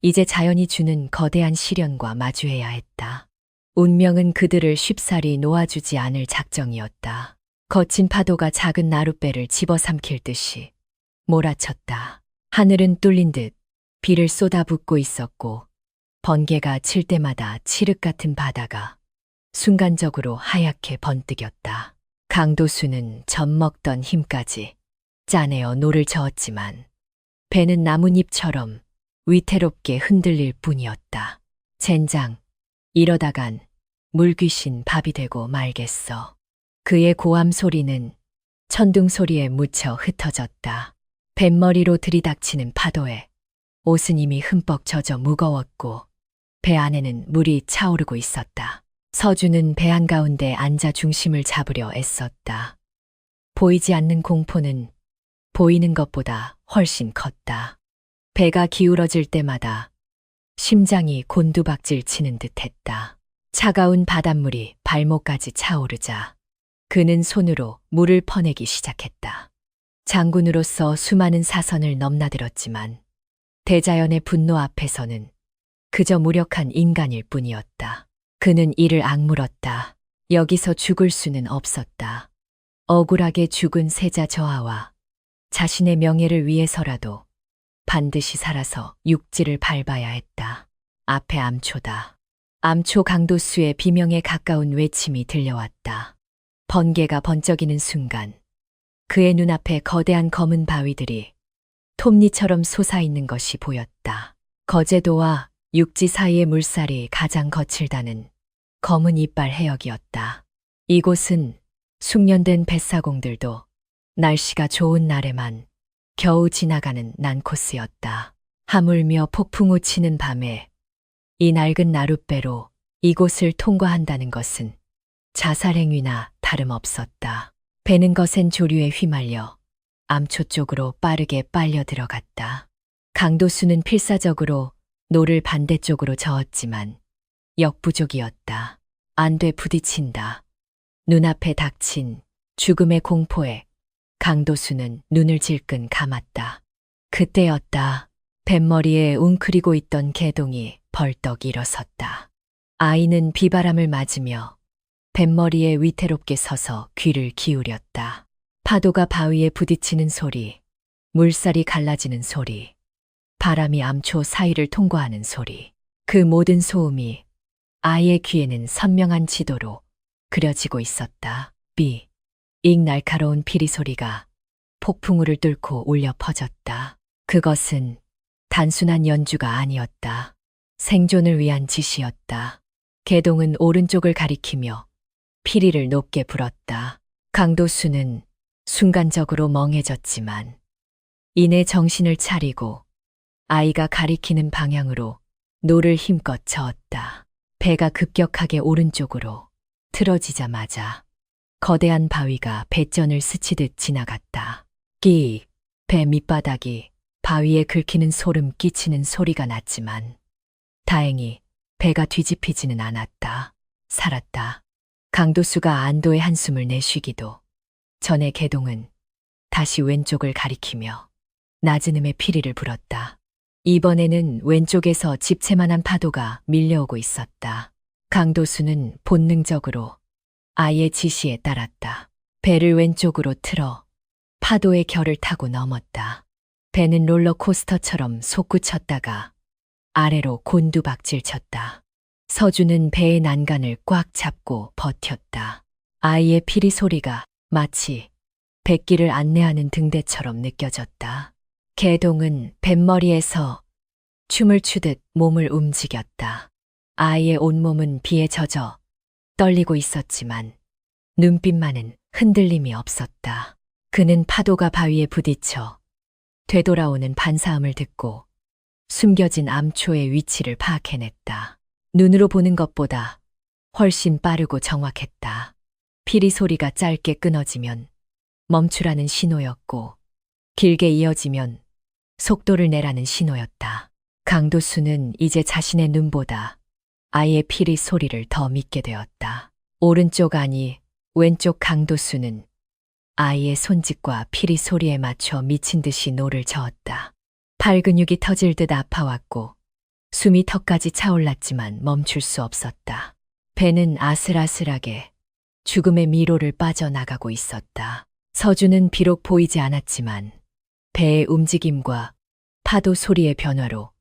A: 이제 자연이 주는 거대한 시련과 마주해야 했다. 운명은 그들을 쉽사리 놓아주지 않을 작정이었다. 거친 파도가 작은 나룻배를 집어삼킬 듯이 몰아쳤다. 하늘은 뚫린 듯 비를 쏟아붓고 있었고 번개가 칠 때마다 칠흑 같은 바다가 순간적으로 하얗게 번뜩였다. 강도수는 젖먹던 힘까지 짜내어 노를 저었지만 배는 나뭇잎처럼 위태롭게 흔들릴 뿐이었다. 젠장, 이러다간 물귀신 밥이 되고 말겠어. 그의 고함 소리는 천둥 소리에 묻혀 흩어졌다. 뱃머리로 들이닥치는 파도에 옷은 이미 흠뻑 젖어 무거웠고 배 안에는 물이 차오르고 있었다. 서주는 배 한가운데 앉아 중심을 잡으려 애썼다. 보이지 않는 공포는 보이는 것보다 훨씬 컸다. 배가 기울어질 때마다 심장이 곤두박질 치는 듯했다. 차가운 바닷물이 발목까지 차오르자 그는 손으로 물을 퍼내기 시작했다. 장군으로서 수많은 사선을 넘나들었지만 대자연의 분노 앞에서는 그저 무력한 인간일 뿐이었다. 그는 이를 악물었다. 여기서 죽을 수는 없었다. 억울하게 죽은 세자 저하와 자신의 명예를 위해서라도 반드시 살아서 육지를 밟아야 했다. 앞에 암초다. 암초 강도수의 비명에 가까운 외침이 들려왔다. 번개가 번쩍이는 순간 그의 눈앞에 거대한 검은 바위들이 톱니처럼 솟아있는 것이 보였다. 거제도와 육지 사이의 물살이 가장 거칠다는 검은 이빨 해역이었다. 이곳은 숙련된 뱃사공들도 날씨가 좋은 날에만 겨우 지나가는 난코스였다. 하물며 폭풍우 치는 밤에 이 낡은 나룻배로 이곳을 통과한다는 것은 자살행위나 다름없었다. 배는 거센 조류에 휘말려 암초 쪽으로 빠르게 빨려 들어갔다. 강도수는 필사적으로 노를 반대쪽으로 저었지만 역부족이었다. 안돼 부딪힌다. 눈앞에 닥친 죽음의 공포에 강도수는 눈을 질끈 감았다. 그때였다. 뱃머리에 웅크리고 있던 개동이 벌떡 일어섰다. 아이는 비바람을 맞으며 뱃머리에 위태롭게 서서 귀를 기울였다. 파도가 바위에 부딪히는 소리, 물살이 갈라지는 소리, 바람이 암초 사이를 통과하는 소리, 그 모든 소음이 아이의 귀에는 선명한 지도로 그려지고 있었다. 익 날카로운 피리 소리가 폭풍우를 뚫고 울려 퍼졌다. 그것은 단순한 연주가 아니었다. 생존을 위한 지시였다. 개동은 오른쪽을 가리키며 피리를 높게 불었다. 강도수는 순간적으로 멍해졌지만 이내 정신을 차리고 아이가 가리키는 방향으로 노를 힘껏 저었다. 배가 급격하게 오른쪽으로 틀어지자마자 거대한 바위가 배전을 스치듯 지나갔다. 배 밑바닥이 바위에 긁히는 소름 끼치는 소리가 났지만 다행히 배가 뒤집히지는 않았다. 살았다. 강도수가 안도의 한숨을 내쉬기도 전에 개동은 다시 왼쪽을 가리키며 낮은 음의 피리를 불었다. 이번에는 왼쪽에서 집채만한 파도가 밀려오고 있었다. 강도수는 본능적으로 아이의 지시에 따랐다. 배를 왼쪽으로 틀어 파도의 결을 타고 넘었다. 배는 롤러코스터처럼 솟구쳤다가 아래로 곤두박질 쳤다. 서주는 배의 난간을 꽉 잡고 버텼다. 아이의 피리 소리가 마치 뱃길을 안내하는 등대처럼 느껴졌다. 개동은 뱃머리에서 춤을 추듯 몸을 움직였다. 아이의 온몸은 비에 젖어 떨리고 있었지만 눈빛만은 흔들림이 없었다. 그는 파도가 바위에 부딪혀 되돌아오는 반사음을 듣고 숨겨진 암초의 위치를 파악해냈다. 눈으로 보는 것보다 훨씬 빠르고 정확했다. 피리 소리가 짧게 끊어지면 멈추라는 신호였고, 길게 이어지면 속도를 내라는 신호였다. 강도수는 이제 자신의 눈보다 아이의 피리 소리를 더 믿게 되었다. 오른쪽 아니 왼쪽 강도수는 아이의 손짓과 피리 소리에 맞춰 미친 듯이 노를 저었다. 팔 근육이 터질 듯 아파왔고 숨이 턱까지 차올랐지만 멈출 수 없었다. 배는 아슬아슬하게 죽음의 미로를 빠져나가고 있었다. 서준은 비록 보이지 않았지만 배의 움직임과 파도 소리의 변화로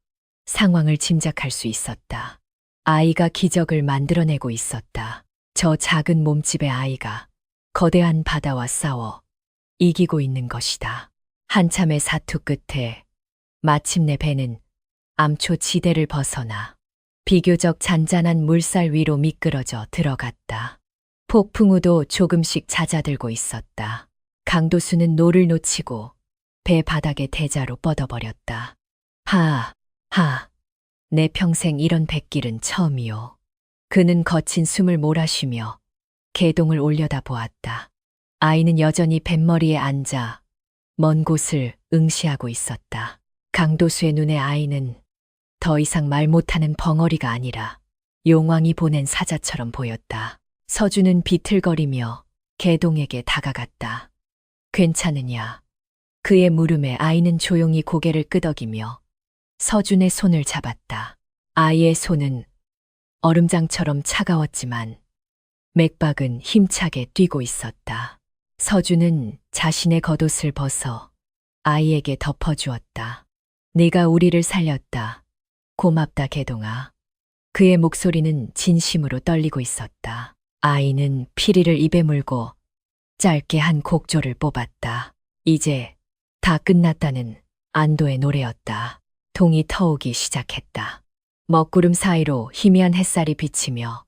A: 상황을 짐작할 수 있었다. 아이가 기적을 만들어내고 있었다. 저 작은 몸집의 아이가 거대한 바다와 싸워 이기고 있는 것이다. 한참의 사투 끝에 마침내 배는 암초 지대를 벗어나 비교적 잔잔한 물살 위로 미끄러져 들어갔다. 폭풍우도 조금씩 잦아들고 있었다. 강도수는 노를 놓치고 배 바닥에 대자로 뻗어버렸다. 내 평생 이런 뱃길은 처음이요. 그는 거친 숨을 몰아쉬며 개동을 올려다 보았다. 아이는 여전히 뱃머리에 앉아 먼 곳을 응시하고 있었다. 강도수의 눈에 아이는 더 이상 말 못하는 벙어리가 아니라 용왕이 보낸 사자처럼 보였다. 서준은 비틀거리며 개동에게 다가갔다. 괜찮으냐? 그의 물음에 아이는 조용히 고개를 끄덕이며 서준의 손을 잡았다. 아이의 손은 얼음장처럼 차가웠지만 맥박은 힘차게 뛰고 있었다. 서준은 자신의 겉옷을 벗어 아이에게 덮어주었다. 네가 우리를 살렸다. 고맙다, 개동아. 그의 목소리는 진심으로 떨리고 있었다. 아이는 피리를 입에 물고 짧게 한 곡조를 뽑았다. 이제 다 끝났다는 안도의 노래였다. 동이 터오기 시작했다. 먹구름 사이로 희미한 햇살이 비치며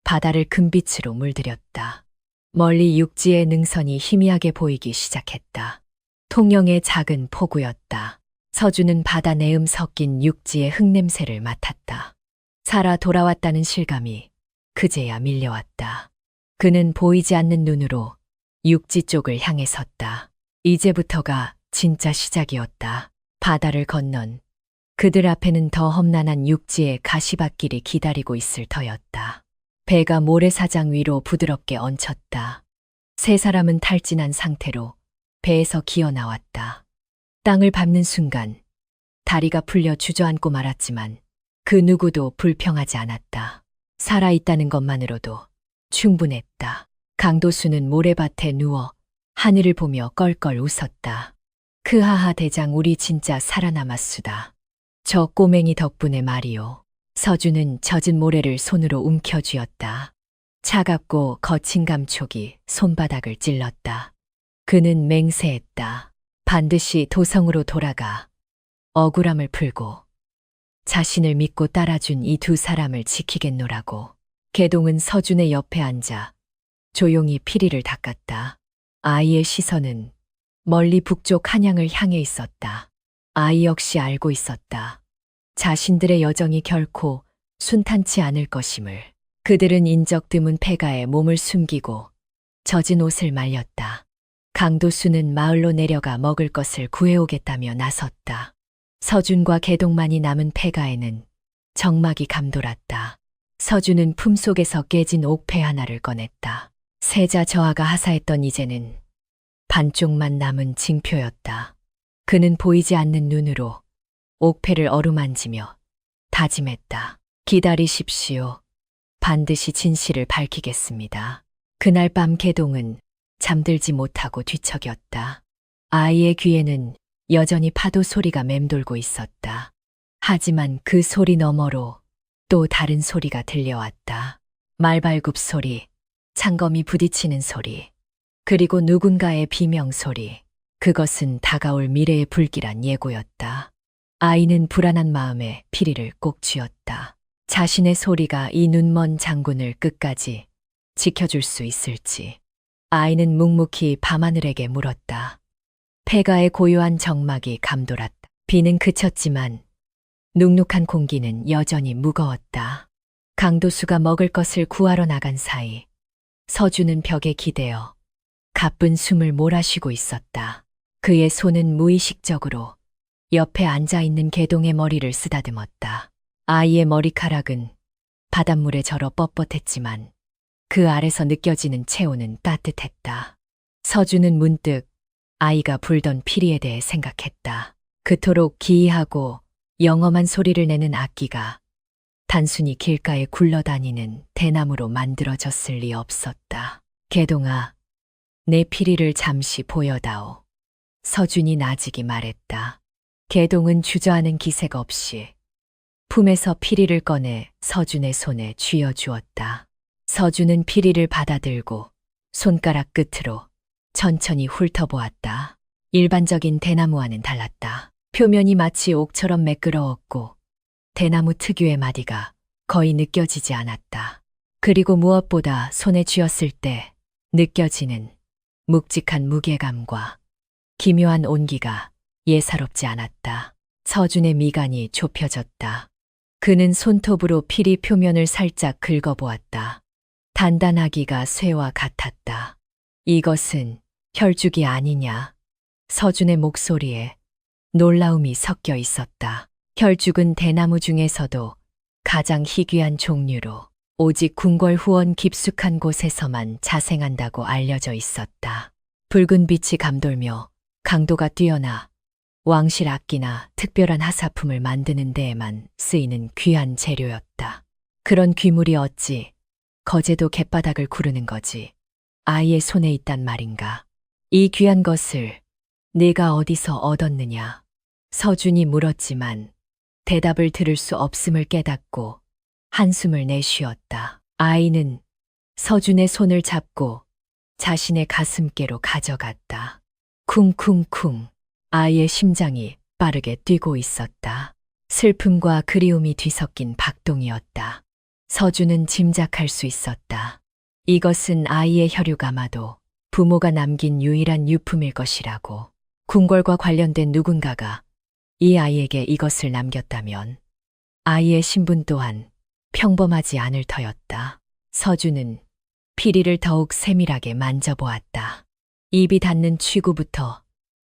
A: 바다를 금빛으로 물들였다. 멀리 육지의 능선이 희미하게 보이기 시작했다. 통영의 작은 포구였다. 서준은 바다 내음 섞인 육지의 흙냄새를 맡았다. 살아 돌아왔다는 실감이 그제야 밀려왔다. 그는 보이지 않는 눈으로 육지 쪽을 향해 섰다. 이제부터가 진짜 시작이었다. 바다를 건넌 그들 앞에는 더 험난한 육지의 가시밭길이 기다리고 있을 터였다. 배가 모래사장 위로 부드럽게 얹혔다. 세 사람은 탈진한 상태로 배에서 기어 나왔다. 땅을 밟는 순간 다리가 풀려 주저앉고 말았지만 그 누구도 불평하지 않았다. 살아있다는 것만으로도 충분했다. 강도수는 모래밭에 누워 하늘을 보며 껄껄 웃었다. 크하하 대장, 우리 진짜 살아남았수다. 저 꼬맹이 덕분에 말이오. 서준은 젖은 모래를 손으로 움켜쥐었다. 차갑고 거친 감촉이 손바닥을 찔렀다. 그는 맹세했다. 반드시 도성으로 돌아가 억울함을 풀고 자신을 믿고 따라준 이 두 사람을 지키겠노라고. 개동은 서준의 옆에 앉아 조용히 피리를 닦았다. 아이의 시선은 멀리 북쪽 한양을 향해 있었다. 아이 역시 알고 있었다. 자신들의 여정이 결코 순탄치 않을 것임을. 그들은 인적 드문 폐가에 몸을 숨기고 젖은 옷을 말렸다. 강도수는 마을로 내려가 먹을 것을 구해오겠다며 나섰다. 서준과 개동만이 남은 폐가에는 적막이 감돌았다. 서준은 품속에서 깨진 옥패 하나를 꺼냈다. 세자 저하가 하사했던 이제는 반쪽만 남은 징표였다. 그는 보이지 않는 눈으로 옥패를 어루만지며 다짐했다. 기다리십시오. 반드시 진실을 밝히겠습니다. 그날 밤 개동은 잠들지 못하고 뒤척였다. 아이의 귀에는 여전히 파도 소리가 맴돌고 있었다. 하지만 그 소리 너머로 또 다른 소리가 들려왔다. 말발굽 소리, 창검이 부딪히는 소리, 그리고 누군가의 비명 소리. 그것은 다가올 미래의 불길한 예고였다. 아이는 불안한 마음에 피리를 꼭 쥐었다. 자신의 소리가 이 눈먼 장군을 끝까지 지켜줄 수 있을지. 아이는 묵묵히 밤하늘에게 물었다. 폐가의 고요한 정막이 감돌았다. 비는 그쳤지만 눅눅한 공기는 여전히 무거웠다. 강도수가 먹을 것을 구하러 나간 사이 서주는 벽에 기대어 가쁜 숨을 몰아쉬고 있었다. 그의 손은 무의식적으로 옆에 앉아있는 개동의 머리를 쓰다듬었다. 아이의 머리카락은 바닷물에 절어 뻣뻣했지만 그 아래서 느껴지는 체온은 따뜻했다. 서주는 문득 아이가 불던 피리에 대해 생각했다. 그토록 기이하고 영험한 소리를 내는 악기가 단순히 길가에 굴러다니는 대나무로 만들어졌을 리 없었다. 개동아, 내 피리를 잠시 보여다오. 서준이 나직이 말했다. 개동은 주저하는 기색 없이 품에서 피리를 꺼내 서준의 손에 쥐어주었다. 서준은 피리를 받아들고 손가락 끝으로 천천히 훑어보았다. 일반적인 대나무와는 달랐다. 표면이 마치 옥처럼 매끄러웠고 대나무 특유의 마디가 거의 느껴지지 않았다. 그리고 무엇보다 손에 쥐었을 때 느껴지는 묵직한 무게감과 기묘한 온기가 예사롭지 않았다. 서준의 미간이 좁혀졌다. 그는 손톱으로 피리 표면을 살짝 긁어보았다. 단단하기가 쇠와 같았다. 이것은 혈죽이 아니냐? 서준의 목소리에 놀라움이 섞여 있었다. 혈죽은 대나무 중에서도 가장 희귀한 종류로 오직 궁궐 후원 깊숙한 곳에서만 자생한다고 알려져 있었다. 붉은 빛이 감돌며 강도가 뛰어나 왕실 악기나 특별한 하사품을 만드는 데에만 쓰이는 귀한 재료였다. 그런 귀물이 어찌 거제도 갯바닥을 구르는 거지. 아이의 손에 있단 말인가. 이 귀한 것을 네가 어디서 얻었느냐. 서준이 물었지만 대답을 들을 수 없음을 깨닫고 한숨을 내쉬었다. 아이는 서준의 손을 잡고 자신의 가슴께로 가져갔다. 쿵쿵쿵. 아이의 심장이 빠르게 뛰고 있었다. 슬픔과 그리움이 뒤섞인 박동이었다. 서준은 짐작할 수 있었다. 이것은 아이의 혈육 아마도 부모가 남긴 유일한 유품일 것이라고. 궁궐과 관련된 누군가가 이 아이에게 이것을 남겼다면 아이의 신분 또한 평범하지 않을 터였다. 서준은 피리를 더욱 세밀하게 만져보았다. 입이 닿는 취구부터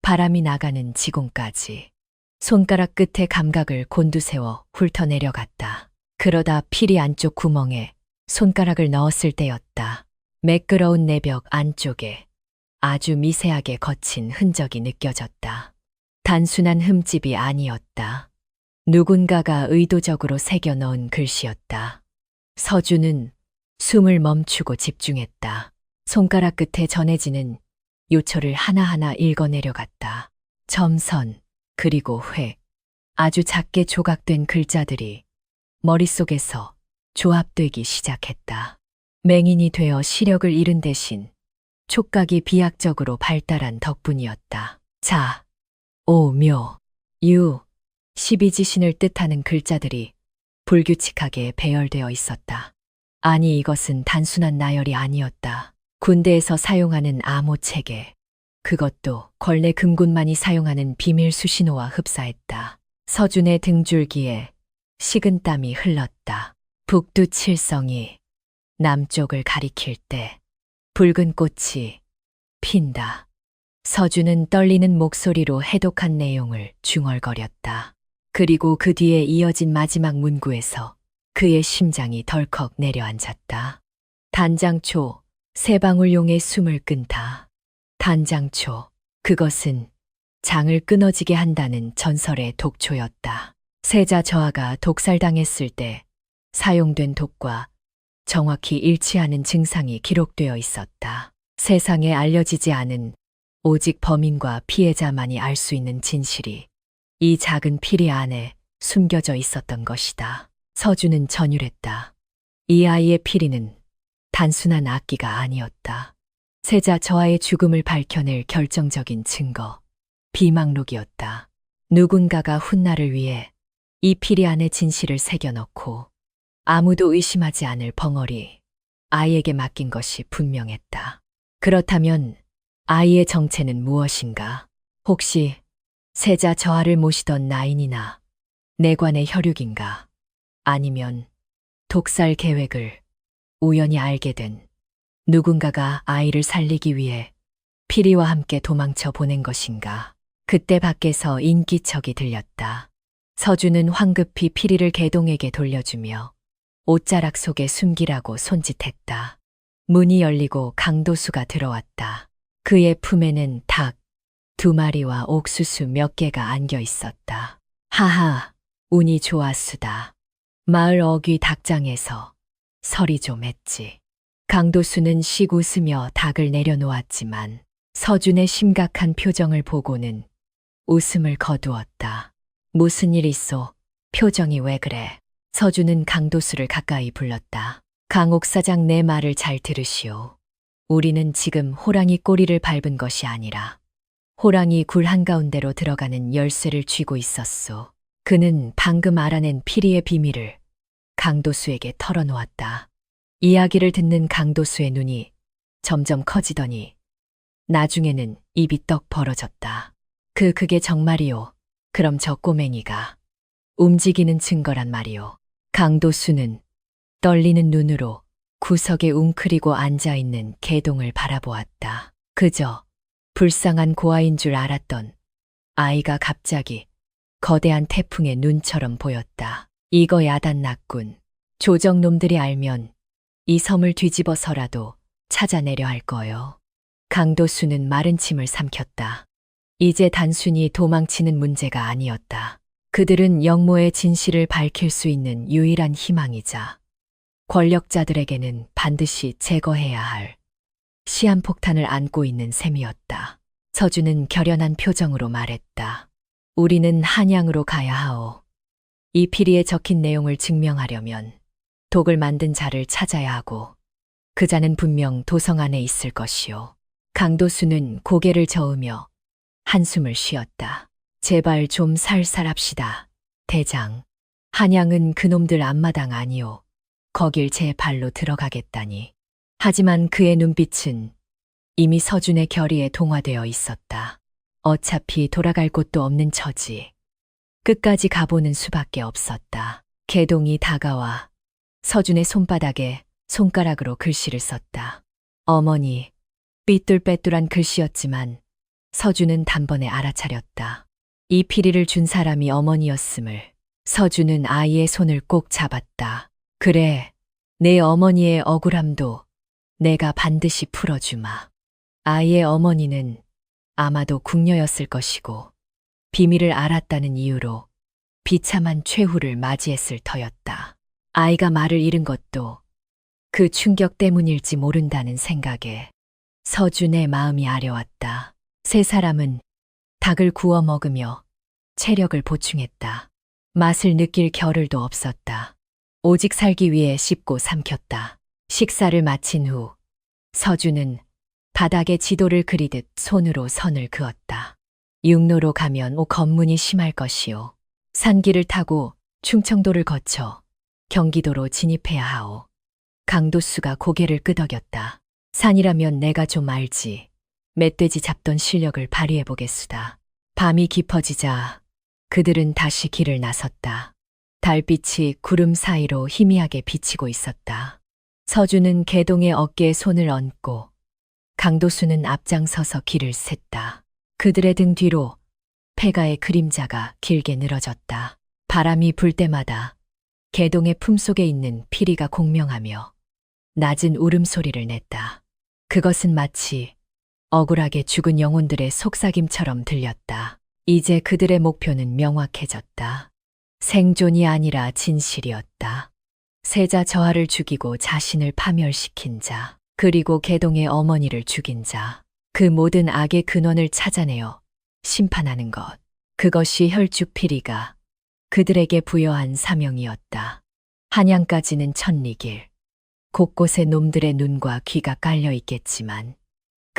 A: 바람이 나가는 지공까지 손가락 끝에 감각을 곤두세워 훑어내려갔다. 그러다 피리 안쪽 구멍에 손가락을 넣었을 때였다. 매끄러운 내벽 안쪽에 아주 미세하게 거친 흔적이 느껴졌다. 단순한 흠집이 아니었다. 누군가가 의도적으로 새겨 넣은 글씨였다. 서준은 숨을 멈추고 집중했다. 손가락 끝에 전해지는 요철을 하나하나 읽어내려갔다. 점선, 그리고 획, 아주 작게 조각된 글자들이 머릿속에서 조합되기 시작했다. 맹인이 되어 시력을 잃은 대신 촉각이 비약적으로 발달한 덕분이었다. 자, 오, 묘, 유, 12지신을 뜻하는 글자들이 불규칙하게 배열되어 있었다. 아니, 이것은 단순한 나열이 아니었다. 군대에서 사용하는 암호 체계, 그것도 걸레 금군만이 사용하는 비밀 수신호와 흡사했다. 서준의 등줄기에 식은땀이 흘렀다. 북두칠성이 남쪽을 가리킬 때 붉은 꽃이 핀다. 서준은 떨리는 목소리로 해독한 내용을 중얼거렸다. 그리고 그 뒤에 이어진 마지막 문구에서 그의 심장이 덜컥 내려앉았다. 단장초, 세 방울용의 숨을 끈다. 단장초, 그것은 장을 끊어지게 한다는 전설의 독초였다. 세자 저하가 독살당했을 때 사용된 독과 정확히 일치하는 증상이 기록되어 있었다. 세상에 알려지지 않은 오직 범인과 피해자만이 알 수 있는 진실이 이 작은 피리 안에 숨겨져 있었던 것이다. 서준은 전율했다. 이 아이의 피리는 단순한 악기가 아니었다. 세자 저하의 죽음을 밝혀낼 결정적인 증거, 비망록이었다. 누군가가 훗날을 위해 이 피리 안에 진실을 새겨넣고 아무도 의심하지 않을 벙어리 아이에게 맡긴 것이 분명했다. 그렇다면 아이의 정체는 무엇인가? 혹시 세자 저하를 모시던 나인이나 내관의 혈육인가? 아니면 독살 계획을 우연히 알게 된 누군가가 아이를 살리기 위해 피리와 함께 도망쳐 보낸 것인가? 그때 밖에서 인기척이 들렸다. 서준은 황급히 피리를 개동에게 돌려주며 옷자락 속에 숨기라고 손짓했다. 문이 열리고 강도수가 들어왔다. 그의 품에는 닭 2마리와 옥수수 몇 개가 안겨 있었다. 하하, 운이 좋았수다. 마을 어귀 닭장에서 설이 좀 했지. 강도수는 씩 웃으며 닭을 내려놓았지만 서준의 심각한 표정을 보고는 웃음을 거두었다. 무슨 일 있어? 표정이 왜 그래? 서준은 강도수를 가까이 불렀다. 강옥 사장 내 말을 잘 들으시오. 우리는 지금 호랑이 꼬리를 밟은 것이 아니라 호랑이 굴 한가운데로 들어가는 열쇠를 쥐고 있었소. 그는 방금 알아낸 피리의 비밀을 강도수에게 털어놓았다. 이야기를 듣는 강도수의 눈이 점점 커지더니 나중에는 입이 떡 벌어졌다. 그게 정말이오. 그럼 저 꼬맹이가 움직이는 증거란 말이오. 강도수는 떨리는 눈으로 구석에 웅크리고 앉아있는 개동을 바라보았다. 그저 불쌍한 고아인 줄 알았던 아이가 갑자기 거대한 태풍의 눈처럼 보였다. 이거 야단났군. 조정놈들이 알면 이 섬을 뒤집어서라도 찾아내려 할 거요. 강도수는 마른 침을 삼켰다. 이제 단순히 도망치는 문제가 아니었다. 그들은 영모의 진실을 밝힐 수 있는 유일한 희망이자 권력자들에게는 반드시 제거해야 할 시한폭탄을 안고 있는 셈이었다. 서준은 결연한 표정으로 말했다. 우리는 한양으로 가야 하오. 이 피리에 적힌 내용을 증명하려면 독을 만든 자를 찾아야 하고 그 자는 분명 도성 안에 있을 것이오. 강도수는 고개를 저으며 한숨을 쉬었다. 제발 좀 살살합시다. 대장. 한양은 그놈들 앞마당 아니오. 거길 제 발로 들어가겠다니. 하지만 그의 눈빛은 이미 서준의 결의에 동화되어 있었다. 어차피 돌아갈 곳도 없는 처지. 끝까지 가보는 수밖에 없었다. 개동이 다가와 서준의 손바닥에 손가락으로 글씨를 썼다. 어머니. 삐뚤빼뚤한 글씨였지만 서준은 단번에 알아차렸다. 이 피리를 준 사람이 어머니였음을. 서준은 아이의 손을 꼭 잡았다. 그래, 내 어머니의 억울함도 내가 반드시 풀어주마. 아이의 어머니는 아마도 궁녀였을 것이고 비밀을 알았다는 이유로 비참한 최후를 맞이했을 터였다. 아이가 말을 잃은 것도 그 충격 때문일지 모른다는 생각에 서준의 마음이 아려왔다. 세 사람은 닭을 구워 먹으며 체력을 보충했다. 맛을 느낄 겨를도 없었다. 오직 살기 위해 씹고 삼켰다. 식사를 마친 후 서준은 바닥에 지도를 그리듯 손으로 선을 그었다. 육로로 가면 검문이 심할 것이오. 산길을 타고 충청도를 거쳐 경기도로 진입해야 하오. 강도수가 고개를 끄덕였다. 산이라면 내가 좀 알지. 멧돼지 잡던 실력을 발휘해보겠수다. 밤이 깊어지자 그들은 다시 길을 나섰다. 달빛이 구름 사이로 희미하게 비치고 있었다. 서준은 개동의 어깨에 손을 얹고 강도수는 앞장서서 길을 샜다. 그들의 등 뒤로 폐가의 그림자가 길게 늘어졌다. 바람이 불 때마다 개동의 품속에 있는 피리가 공명하며 낮은 울음소리를 냈다. 그것은 마치 억울하게 죽은 영혼들의 속삭임처럼 들렸다. 이제 그들의 목표는 명확해졌다. 생존이 아니라 진실이었다. 세자 저하를 죽이고 자신을 파멸시킨 자, 그리고 개동의 어머니를 죽인 자, 그 모든 악의 근원을 찾아내어 심판하는 것. 그것이 혈주피리가 그들에게 부여한 사명이었다. 한양까지는 천리길. 곳곳에 놈들의 눈과 귀가 깔려 있겠지만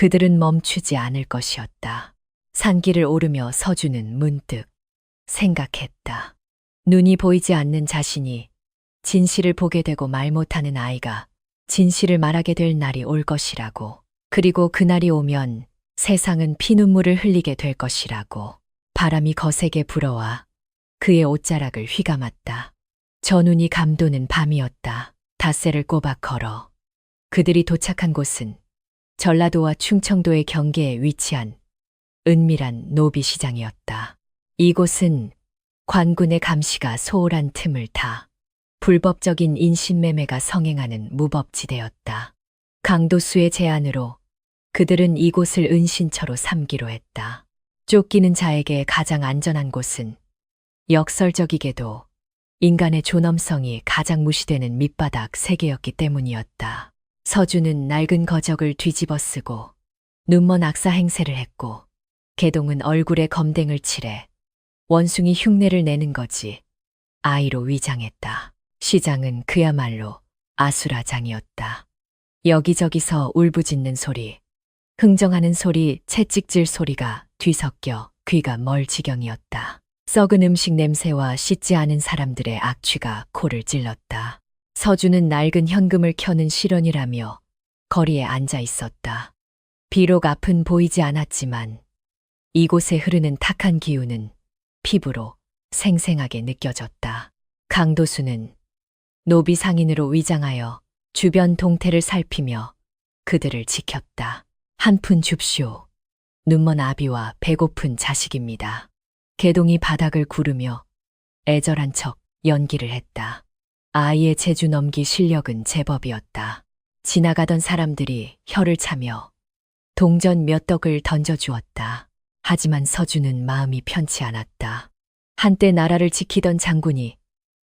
A: 그들은 멈추지 않을 것이었다. 산길을 오르며 서준은 문득 생각했다. 눈이 보이지 않는 자신이 진실을 보게 되고 말 못하는 아이가 진실을 말하게 될 날이 올 것이라고. 그리고 그날이 오면 세상은 피눈물을 흘리게 될 것이라고. 바람이 거세게 불어와 그의 옷자락을 휘감았다. 저 눈이 감도는 밤이었다. 닷새를 꼬박 걸어 그들이 도착한 곳은 전라도와 충청도의 경계에 위치한 은밀한 노비시장이었다. 이곳은 관군의 감시가 소홀한 틈을 타 불법적인 인신매매가 성행하는 무법지대였다. 강도수의 제안으로 그들은 이곳을 은신처로 삼기로 했다. 쫓기는 자에게 가장 안전한 곳은 역설적이게도 인간의 존엄성이 가장 무시되는 밑바닥 세계였기 때문이었다. 서준은 낡은 거적을 뒤집어 쓰고 눈먼 악사 행세를 했고 개동은 얼굴에 검댕을 칠해 원숭이 흉내를 내는 거지 아이로 위장했다. 시장은 그야말로 아수라장이었다. 여기저기서 울부짖는 소리, 흥정하는 소리, 채찍질 소리가 뒤섞여 귀가 멀 지경이었다. 썩은 음식 냄새와 씻지 않은 사람들의 악취가 코를 찔렀다. 서준은 낡은 현금을 켜는 실연이라며 거리에 앉아 있었다. 비록 앞은 보이지 않았지만 이곳에 흐르는 탁한 기운은 피부로 생생하게 느껴졌다. 강도수는 노비 상인으로 위장하여 주변 동태를 살피며 그들을 지켰다. 한 푼 줍쇼. 눈먼 아비와 배고픈 자식입니다. 개동이 바닥을 구르며 애절한 척 연기를 했다. 아이의 제주 넘기 실력은 제법이었다. 지나가던 사람들이 혀를 차며 동전 몇 덕을 던져주었다. 하지만 서준은 마음이 편치 않았다. 한때 나라를 지키던 장군이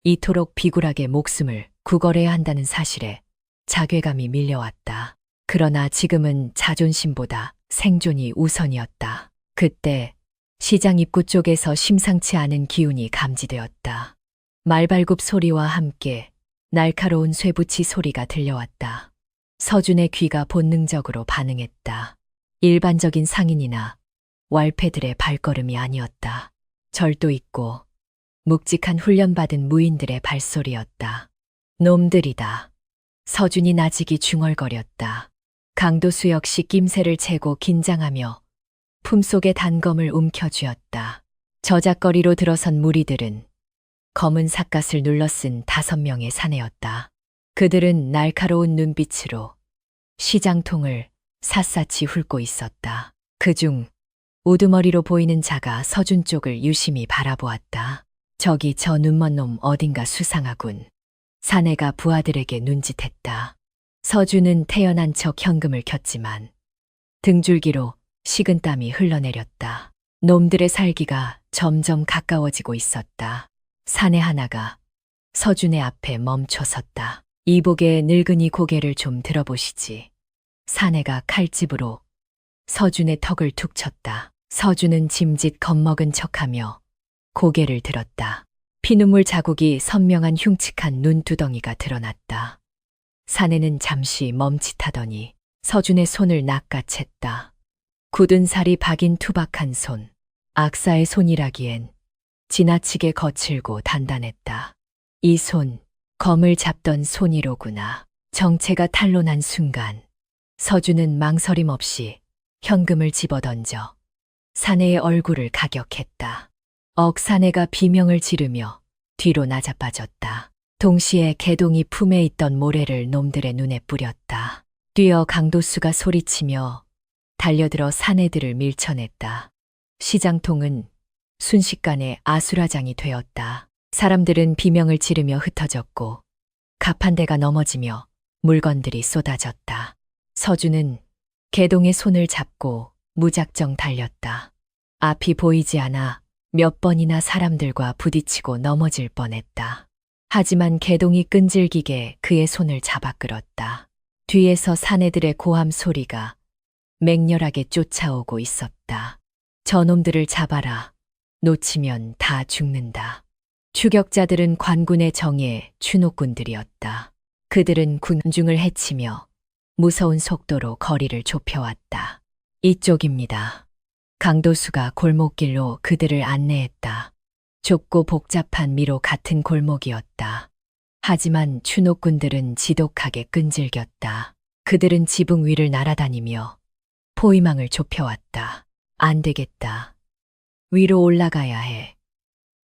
A: 이토록 비굴하게 목숨을 구걸해야 한다는 사실에 자괴감이 밀려왔다. 그러나 지금은 자존심보다 생존이 우선이었다. 그때 시장 입구 쪽에서 심상치 않은 기운이 감지되었다. 말발굽 소리와 함께 날카로운 쇠붙이 소리가 들려왔다. 서준의 귀가 본능적으로 반응했다. 일반적인 상인이나 왈패들의 발걸음이 아니었다. 절도 있고 묵직한 훈련받은 무인들의 발소리였다. 놈들이다. 서준이 나직이 중얼거렸다. 강도수 역시 낌새를 채고 긴장하며 품속의 단검을 움켜쥐었다. 저작거리로 들어선 무리들은 검은 삿갓을 눌러쓴 5명의 사내였다. 그들은 날카로운 눈빛으로 시장통을 샅샅이 훑고 있었다. 그중 우두머리로 보이는 자가 서준 쪽을 유심히 바라보았다. 저기 저 눈먼 놈 어딘가 수상하군. 사내가 부하들에게 눈짓했다. 서준은 태연한 척 현금을 켰지만 등줄기로 식은땀이 흘러내렸다. 놈들의 살기가 점점 가까워지고 있었다. 사내 하나가 서준의 앞에 멈춰섰다. 이복의 늙은이 고개를 좀 들어보시지. 사내가 칼집으로 서준의 턱을 툭 쳤다. 서준은 짐짓 겁먹은 척하며 고개를 들었다. 피눈물 자국이 선명한 흉측한 눈두덩이가 드러났다. 사내는 잠시 멈칫하더니 서준의 손을 낚아챘다. 굳은 살이 박인 투박한 손. 악사의 손이라기엔 지나치게 거칠고 단단했다. 이 손, 검을 잡던 손이로구나. 정체가 탄로난 순간 서준은 망설임 없이 현금을 집어던져 사내의 얼굴을 가격했다. 사내가 비명을 지르며 뒤로 나자빠졌다. 동시에 개동이 품에 있던 모래를 놈들의 눈에 뿌렸다. 뛰어 강도수가 소리치며 달려들어 사내들을 밀쳐냈다. 시장통은 순식간에 아수라장이 되었다. 사람들은 비명을 지르며 흩어졌고 가판대가 넘어지며 물건들이 쏟아졌다. 서준은 개동의 손을 잡고 무작정 달렸다. 앞이 보이지 않아 몇 번이나 사람들과 부딪히고 넘어질 뻔했다. 하지만 개동이 끈질기게 그의 손을 잡아 끌었다. 뒤에서 사내들의 고함 소리가 맹렬하게 쫓아오고 있었다. 저놈들을 잡아라. 놓치면 다 죽는다. 추격자들은 관군의 정예 추노꾼들이었다. 그들은 군중을 해치며 무서운 속도로 거리를 좁혀왔다. 이쪽입니다. 강도수가 골목길로 그들을 안내했다. 좁고 복잡한 미로 같은 골목이었다. 하지만 추노꾼들은 지독하게 끈질겼다. 그들은 지붕 위를 날아다니며 포위망을 좁혀왔다. 안 되겠다. 위로 올라가야 해.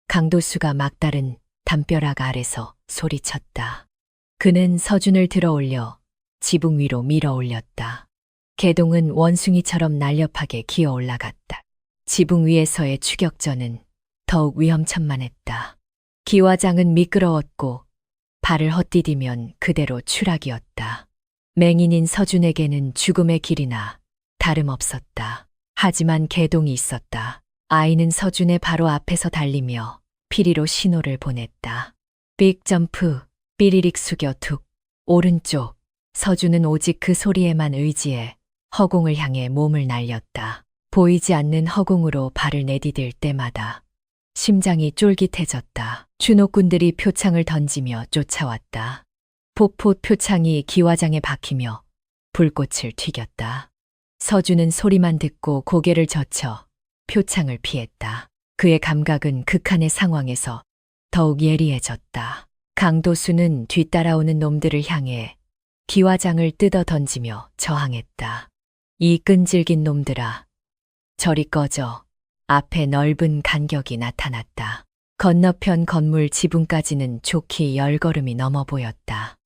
A: 강도수가 막다른 담벼락 아래서 소리쳤다. 그는 서준을 들어올려 지붕 위로 밀어 올렸다. 개동은 원숭이처럼 날렵하게 기어 올라갔다. 지붕 위에서의 추격전은 더욱 위험천만했다. 기와장은 미끄러웠고 발을 헛디디면 그대로 추락이었다. 맹인인 서준에게는 죽음의 길이나 다름없었다. 하지만 개동이 있었다. 아이는 서준의 바로 앞에서 달리며 피리로 신호를 보냈다. 빅 점프, 삐리릭 숙여 툭. 오른쪽. 서준은 오직 그 소리에만 의지해 허공을 향해 몸을 날렸다. 보이지 않는 허공으로 발을 내디딜 때마다 심장이 쫄깃해졌다. 추노꾼들이 표창을 던지며 쫓아왔다. 폭포 표창이 기와장에 박히며 불꽃을 튀겼다. 서준은 소리만 듣고 고개를 젖혀 표창을 피했다. 그의 감각은 극한의 상황에서 더욱 예리해졌다. 강도수는 뒤따라오는 놈들을 향해 기와장을 뜯어 던지며 저항했다. 이 끈질긴 놈들아, 저리 꺼져. 앞에 넓은 간격이 나타났다. 건너편 건물 지붕까지는 좋게 10걸음이 넘어 보였다.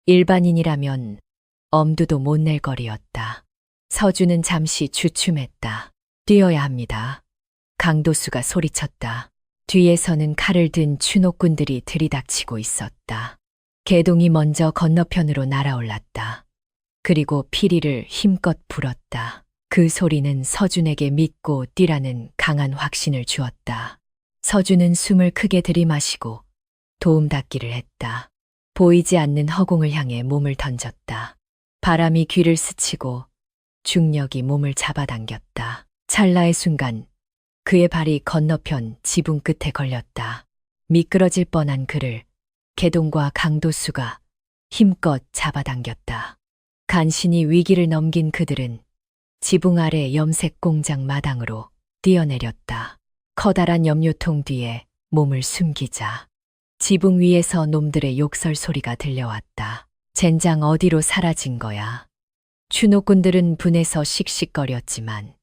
A: 일반인이라면 엄두도 못 낼 거리였다. 서준은 잠시 주춤했다. 뛰어야 합니다. 강도수가 소리쳤다. 뒤에서는 칼을 든 추노꾼들이 들이닥치고 있었다. 개동이 먼저 건너편으로 날아올랐다. 그리고 피리를 힘껏 불었다. 그 소리는 서준에게 믿고 뛰라는 강한 확신을 주었다. 서준은 숨을 크게 들이마시고 도움닫기를 했다. 보이지 않는 허공을 향해 몸을 던졌다. 바람이 귀를 스치고 중력이 몸을 잡아당겼다. 찰나의 순간 그의 발이 건너편 지붕 끝에 걸렸다. 미끄러질 뻔한 그를 개동과 강도수가 힘껏 잡아당겼다. 간신히 위기를 넘긴 그들은 지붕 아래 염색 공장 마당으로 뛰어내렸다. 커다란 염료통 뒤에 몸을 숨기자 지붕 위에서 놈들의 욕설 소리가 들려왔다. 젠장 어디로 사라진 거야. 추노꾼들은 분해서 씩씩거렸지만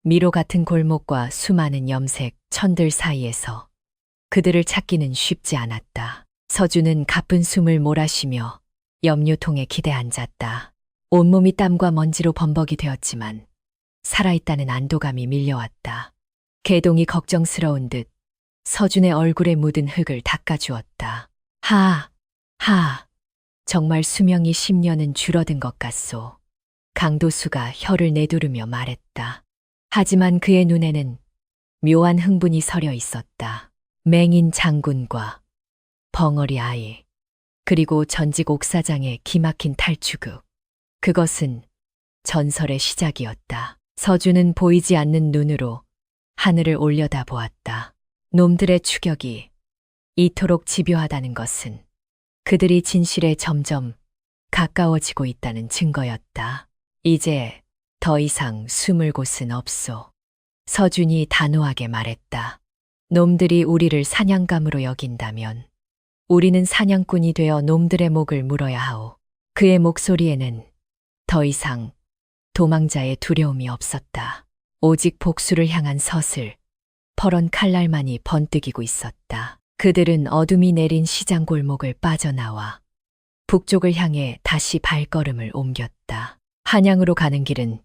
A: 미로 같은 골목과 수많은 염색 천들 사이에서 그들을 찾기는 쉽지 않았다. 서준은 가쁜 숨을 몰아쉬며 염료통에 기대 앉았다. 온몸이 땀과 먼지로 범벅이 되었지만 살아있다는 안도감이 밀려왔다. 개동이 걱정스러운 듯 서준의 얼굴에 묻은 흙을 닦아주었다. 하, 정말 수명이 10년은 줄어든 것 같소. 강도수가 혀를 내두르며 말했다. 하지만 그의 눈에는 묘한 흥분이 서려 있었다. 맹인 장군과 벙어리 아이, 그리고 전직 옥사장의 기막힌 탈주극. 그것은 전설의 시작이었다. 서준은 보이지 않는 눈으로 하늘을 올려다 보았다. 놈들의 추격이 이토록 집요하다는 것은 그들이 진실에 점점 가까워지고 있다는 증거였다. 이제 더 이상 숨을 곳은 없소. 서준이 단호하게 말했다. 놈들이 우리를 사냥감으로 여긴다면 우리는 사냥꾼이 되어 놈들의 목을 물어야 하오. 그의 목소리에는 더 이상 도망자의 두려움이 없었다. 오직 복수를 향한 서슬, 퍼런 칼날만이 번뜩이고 있었다. 그들은 어둠이 내린 시장 골목을 빠져나와 북쪽을 향해 다시 발걸음을 옮겼다. 한양으로 가는 길은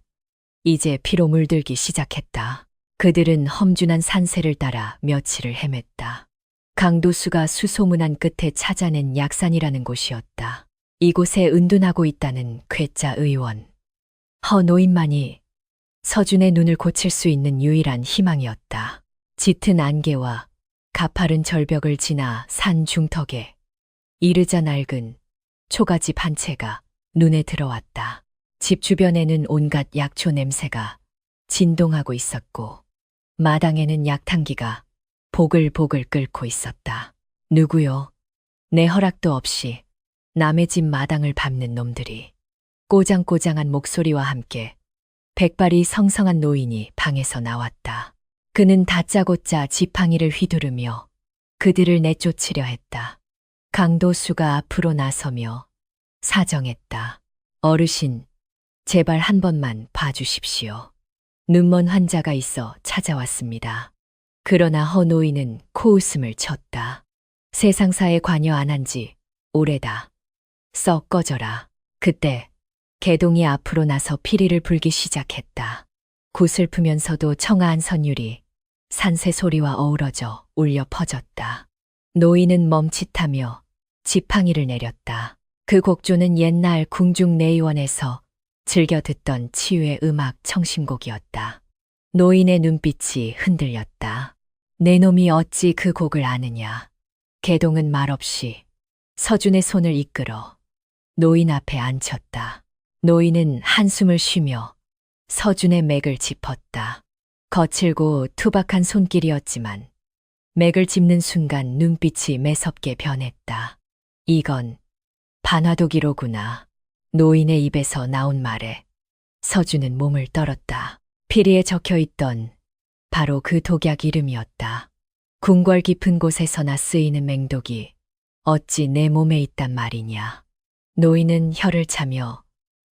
A: 이제 피로 물들기 시작했다. 그들은 험준한 산세를 따라 며칠을 헤맸다. 강도수가 수소문한 끝에 찾아낸 약산이라는 곳이었다. 이곳에 은둔하고 있다는 괴짜 의원. 허 노인만이 서준의 눈을 고칠 수 있는 유일한 희망이었다. 짙은 안개와 가파른 절벽을 지나 산 중턱에 이르자 낡은 초가집 한 채가 눈에 들어왔다. 집 주변에는 온갖 약초 냄새가 진동하고 있었고 마당에는 약탕기가 보글보글 끓고 있었다. 누구요? 내 허락도 없이 남의 집 마당을 밟는 놈들이. 꼬장꼬장한 목소리와 함께 백발이 성성한 노인이 방에서 나왔다. 그는 다짜고짜 지팡이를 휘두르며 그들을 내쫓으려 했다. 강도수가 앞으로 나서며 사정했다. 어르신, 제발 한 번만 봐주십시오. 눈먼 환자가 있어 찾아왔습니다. 그러나 허 노인은 코웃음을 쳤다. 세상사에 관여 안 한 지 오래다. 썩 꺼져라. 그때 개동이 앞으로 나서 피리를 불기 시작했다. 구슬프면서도 청아한 선율이 산새 소리와 어우러져 울려 퍼졌다. 노인은 멈칫하며 지팡이를 내렸다. 그 곡조는 옛날 궁중 내의원에서 즐겨 듣던 치유의 음악 청심곡이었다. 노인의 눈빛이 흔들렸다. 내 놈이 어찌 그 곡을 아느냐. 개동은 말없이 서준의 손을 이끌어 노인 앞에 앉혔다. 노인은 한숨을 쉬며 서준의 맥을 짚었다. 거칠고 투박한 손길이었지만 맥을 짚는 순간 눈빛이 매섭게 변했다. 이건 반화독이로구나. 노인의 입에서 나온 말에 서준은 몸을 떨었다. 피리에 적혀있던 바로 그 독약 이름이었다. 궁궐 깊은 곳에서나 쓰이는 맹독이 어찌 내 몸에 있단 말이냐. 노인은 혀를 차며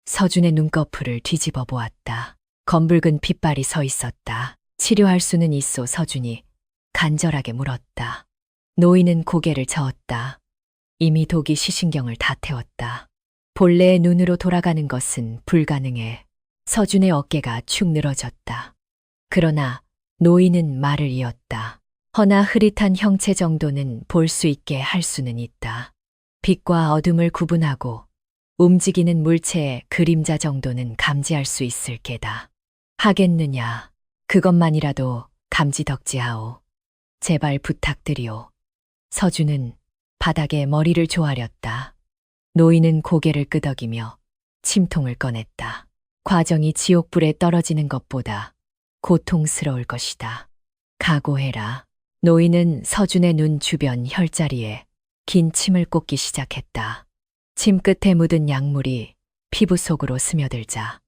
A: 서준의 눈꺼풀을 뒤집어 보았다. 검붉은 핏발이 서 있었다. 치료할 수는 있소. 서준이 간절하게 물었다. 노인은 고개를 저었다. 이미 독이 시신경을 다 태웠다. 본래의 눈으로 돌아가는 것은 불가능해. 서준의 어깨가 축 늘어졌다. 그러나 노인은 말을 이었다. 허나 흐릿한 형체 정도는 볼 수 있게 할 수는 있다. 빛과 어둠을 구분하고 움직이는 물체의 그림자 정도는 감지할 수 있을 게다. 하겠느냐. 그것만이라도 감지덕지하오. 제발 부탁드리오. 서준은 바닥에 머리를 조아렸다. 노인은 고개를 끄덕이며 침통을 꺼냈다. 과정이 지옥불에 떨어지는 것보다 고통스러울 것이다. 각오해라. 노인은 서준의 눈 주변 혈자리에 긴 침을 꽂기 시작했다. 침 끝에 묻은 약물이 피부 속으로 스며들자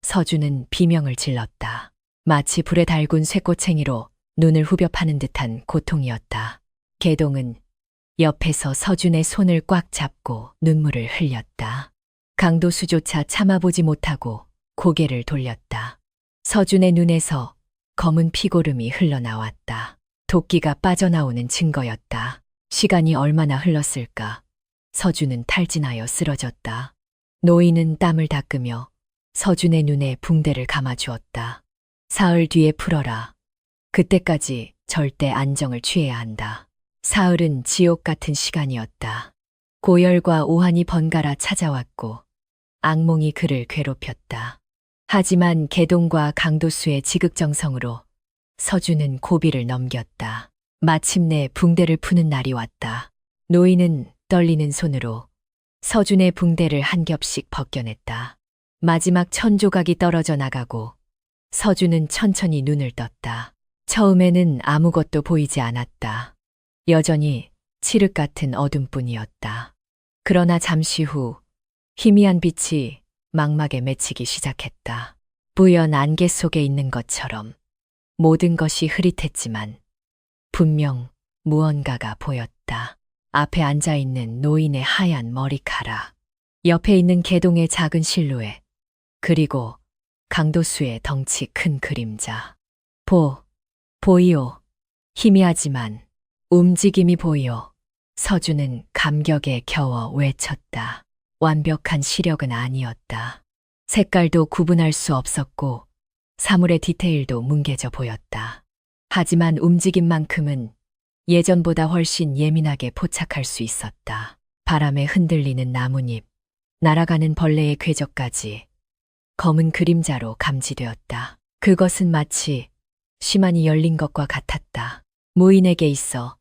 A: 서준은 비명을 질렀다. 마치 불에 달군 쇠꼬챙이로 눈을 후벼 파는 듯한 고통이었다. 개동은 옆에서 서준의 손을 꽉 잡고 눈물을 흘렸다. 강도수조차 참아보지 못하고 고개를 돌렸다. 서준의 눈에서 검은 피고름이 흘러나왔다. 도끼가 빠져나오는 증거였다. 시간이 얼마나 흘렀을까. 서준은 탈진하여 쓰러졌다. 노인은 땀을 닦으며 서준의 눈에 붕대를 감아주었다. 사흘 뒤에 풀어라. 그때까지 절대 안정을 취해야 한다. 사흘은 지옥 같은 시간이었다. 고열과 오한이 번갈아 찾아왔고 악몽이 그를 괴롭혔다. 하지만 개동과 강도수의 지극정성으로 서준은 고비를 넘겼다. 마침내 붕대를 푸는 날이 왔다. 노인은 떨리는 손으로 서준의 붕대를 한 겹씩 벗겨냈다. 마지막 천 조각이 떨어져 나가고 서준은 천천히 눈을 떴다. 처음에는 아무것도 보이지 않았다. 여전히 칠흑 같은 어둠뿐이었다. 그러나 잠시 후 희미한 빛이 망막에 맺히기 시작했다. 뿌연 안개 속에 있는 것처럼 모든 것이 흐릿했지만 분명 무언가가 보였다. 앞에 앉아있는 노인의 하얀 머리카락, 옆에 있는 개동의 작은 실루엣, 그리고 강도수의 덩치 큰 그림자. 보이오. 희미하지만 움직임이 보이오. 서준은 감격에 겨워 외쳤다. 완벽한 시력은 아니었다. 색깔도 구분할 수 없었고 사물의 디테일도 뭉개져 보였다. 하지만 움직임만큼은 예전보다 훨씬 예민하게 포착할 수 있었다. 바람에 흔들리는 나뭇잎, 날아가는 벌레의 궤적까지 검은 그림자로 감지되었다. 그것은 마치 심한이 열린 것과 같았다. 무인에게 있어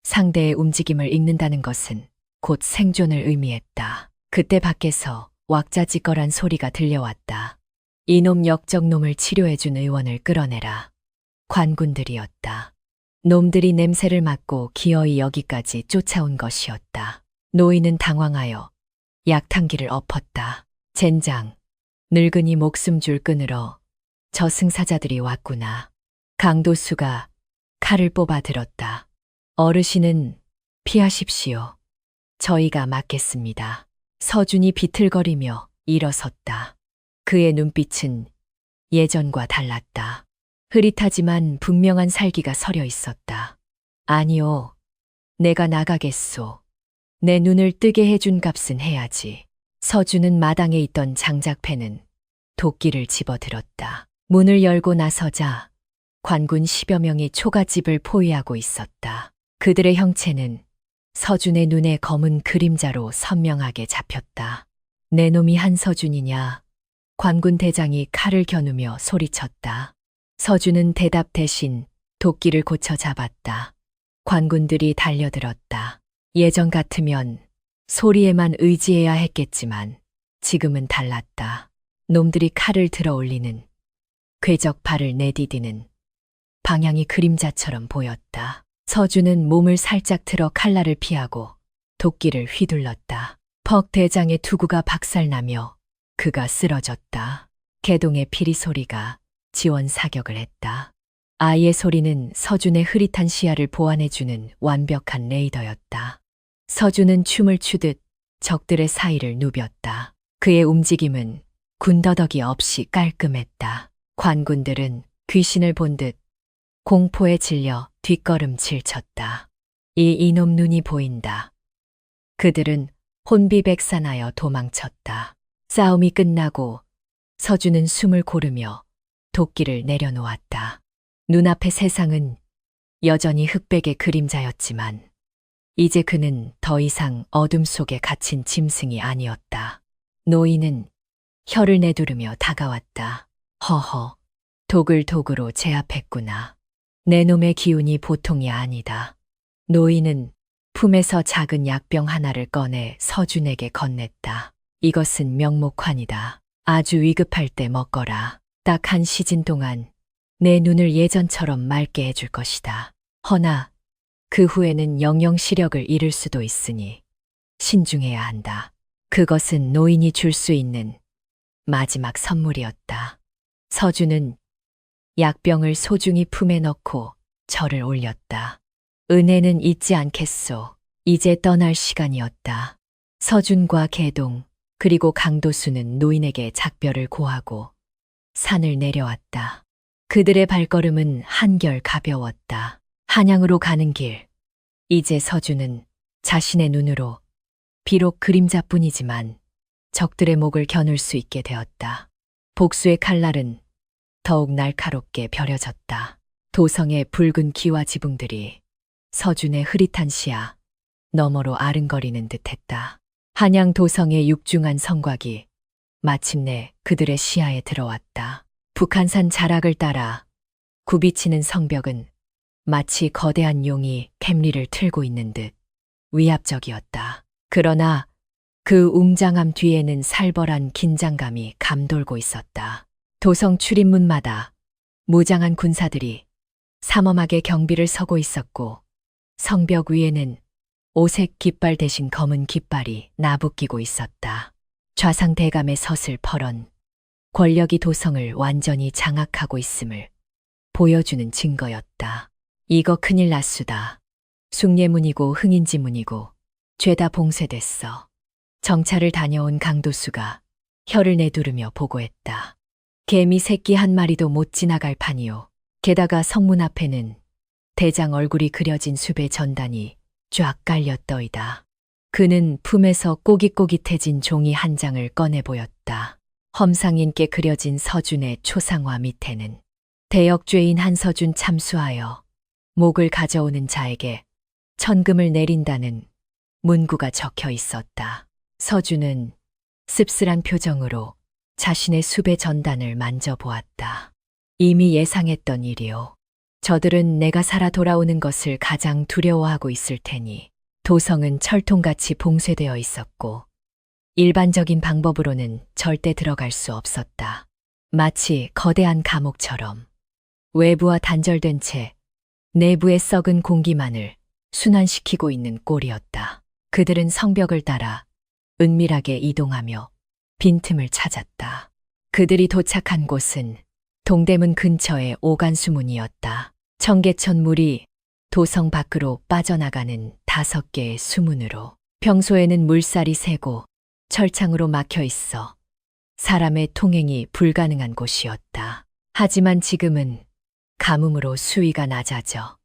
A: 상대의 움직임을 읽는다는 것은 곧 생존을 의미했다. 그때 밖에서 왁자지껄한 소리가 들려왔다. 이놈 역적놈을 치료해준 의원을 끌어내라. 관군들이었다. 놈들이 냄새를 맡고 기어이 여기까지 쫓아온 것이었다. 노인은 당황하여 약탕기를 엎었다. 젠장, 늙은이 목숨 줄 끊으러 저승사자들이 왔구나. 강도수가 칼을 뽑아 들었다. 어르신은 피하십시오. 저희가 막겠습니다. 서준이 비틀거리며 일어섰다. 그의 눈빛은 예전과 달랐다. 흐릿하지만 분명한 살기가 서려 있었다. 아니요. 내가 나가겠소. 내 눈을 뜨게 해준 값은 해야지. 서준은 마당에 있던 장작패는 도끼를 집어들었다. 문을 열고 나서자 관군 10여 명이 초가집을 포위하고 있었다. 그들의 형체는 서준의 눈에 검은 그림자로 선명하게 잡혔다. 내 놈이 한서준이냐? 관군 대장이 칼을 겨누며 소리쳤다. 서준은 대답 대신 도끼를 고쳐 잡았다. 관군들이 달려들었다. 예전 같으면 소리에만 의지해야 했겠지만 지금은 달랐다. 놈들이 칼을 들어 올리는 궤적 발을 내디디는 방향이 그림자처럼 보였다. 서준은 몸을 살짝 틀어 칼날을 피하고 도끼를 휘둘렀다. 퍽 대장의 투구가 박살나며 그가 쓰러졌다. 개동의 피리 소리가 지원 사격을 했다. 아이의 소리는 서준의 흐릿한 시야를 보완해주는 완벽한 레이더였다. 서준은 춤을 추듯 적들의 사이를 누볐다. 그의 움직임은 군더더기 없이 깔끔했다. 관군들은 귀신을 본 듯 공포에 질려 뒷걸음질 쳤다. 이놈 눈이 보인다. 그들은 혼비백산하여 도망쳤다. 싸움이 끝나고 서준은 숨을 고르며 도끼를 내려놓았다. 눈앞의 세상은 여전히 흑백의 그림자였지만 이제 그는 더 이상 어둠 속에 갇힌 짐승이 아니었다. 노인은 혀를 내두르며 다가왔다. 허허, 도굴도굴로 제압했구나. 내 놈의 기운이 보통이 아니다. 노인은 품에서 작은 약병 하나를 꺼내 서준에게 건넸다. 이것은 명목환이다. 아주 위급할 때 먹거라. 딱 1시즌 동안 내 눈을 예전처럼 맑게 해줄 것이다. 허나 그 후에는 영영 시력을 잃을 수도 있으니 신중해야 한다. 그것은 노인이 줄 수 있는 마지막 선물이었다. 서준은 약병을 소중히 품에 넣고 절을 올렸다. 은혜는 잊지 않겠소. 이제 떠날 시간이었다. 서준과 개동 그리고 강도수는 노인에게 작별을 고하고 산을 내려왔다. 그들의 발걸음은 한결 가벼웠다. 한양으로 가는 길. 이제 서준은 자신의 눈으로 비록 그림자뿐이지만 적들의 목을 겨눌 수 있게 되었다. 복수의 칼날은 더욱 날카롭게 벼려졌다. 도성의 붉은 기와 지붕들이 서준의 흐릿한 시야 너머로 아른거리는 듯했다. 한양 도성의 육중한 성곽이 마침내 그들의 시야에 들어왔다. 북한산 자락을 따라 굽이치는 성벽은 마치 거대한 용이 갬리를 틀고 있는 듯 위압적이었다. 그러나 그 웅장함 뒤에는 살벌한 긴장감이 감돌고 있었다. 도성 출입문마다 무장한 군사들이 삼엄하게 경비를 서고 있었고 성벽 위에는 오색 깃발 대신 검은 깃발이 나부끼고 있었다. 좌상대감의 서슬퍼런 권력이 도성을 완전히 장악하고 있음을 보여주는 증거였다. 이거 큰일 났수다. 숭례문이고 흥인지문이고 죄다 봉쇄됐어. 정찰을 다녀온 강도수가 혀를 내두르며 보고했다. 개미 새끼 한 마리도 못 지나갈 판이요. 게다가 성문 앞에는 대장 얼굴이 그려진 숲의 전단이 쫙 깔렸더이다. 그는 품에서 꼬깃꼬깃해진 종이 한 장을 꺼내 보였다. 험상인께 그려진 서준의 초상화 밑에는 대역죄인 한서준 참수하여 목을 가져오는 자에게 천금을 내린다는 문구가 적혀 있었다. 서준은 씁쓸한 표정으로 자신의 숲의 전단을 만져보았다. 이미 예상했던 일이요. 저들은 내가 살아 돌아오는 것을 가장 두려워하고 있을 테니 도성은 철통같이 봉쇄되어 있었고 일반적인 방법으로는 절대 들어갈 수 없었다. 마치 거대한 감옥처럼 외부와 단절된 채 내부의 썩은 공기만을 순환시키고 있는 꼴이었다. 그들은 성벽을 따라 은밀하게 이동하며 빈틈을 찾았다. 그들이 도착한 곳은 동대문 근처의 오간수문이었다. 청계천 물이 도성 밖으로 빠져나가는 5개의 수문으로. 평소에는 물살이 새고 철창으로 막혀 있어 사람의 통행이 불가능한 곳이었다. 하지만 지금은 가뭄으로 수위가 낮아져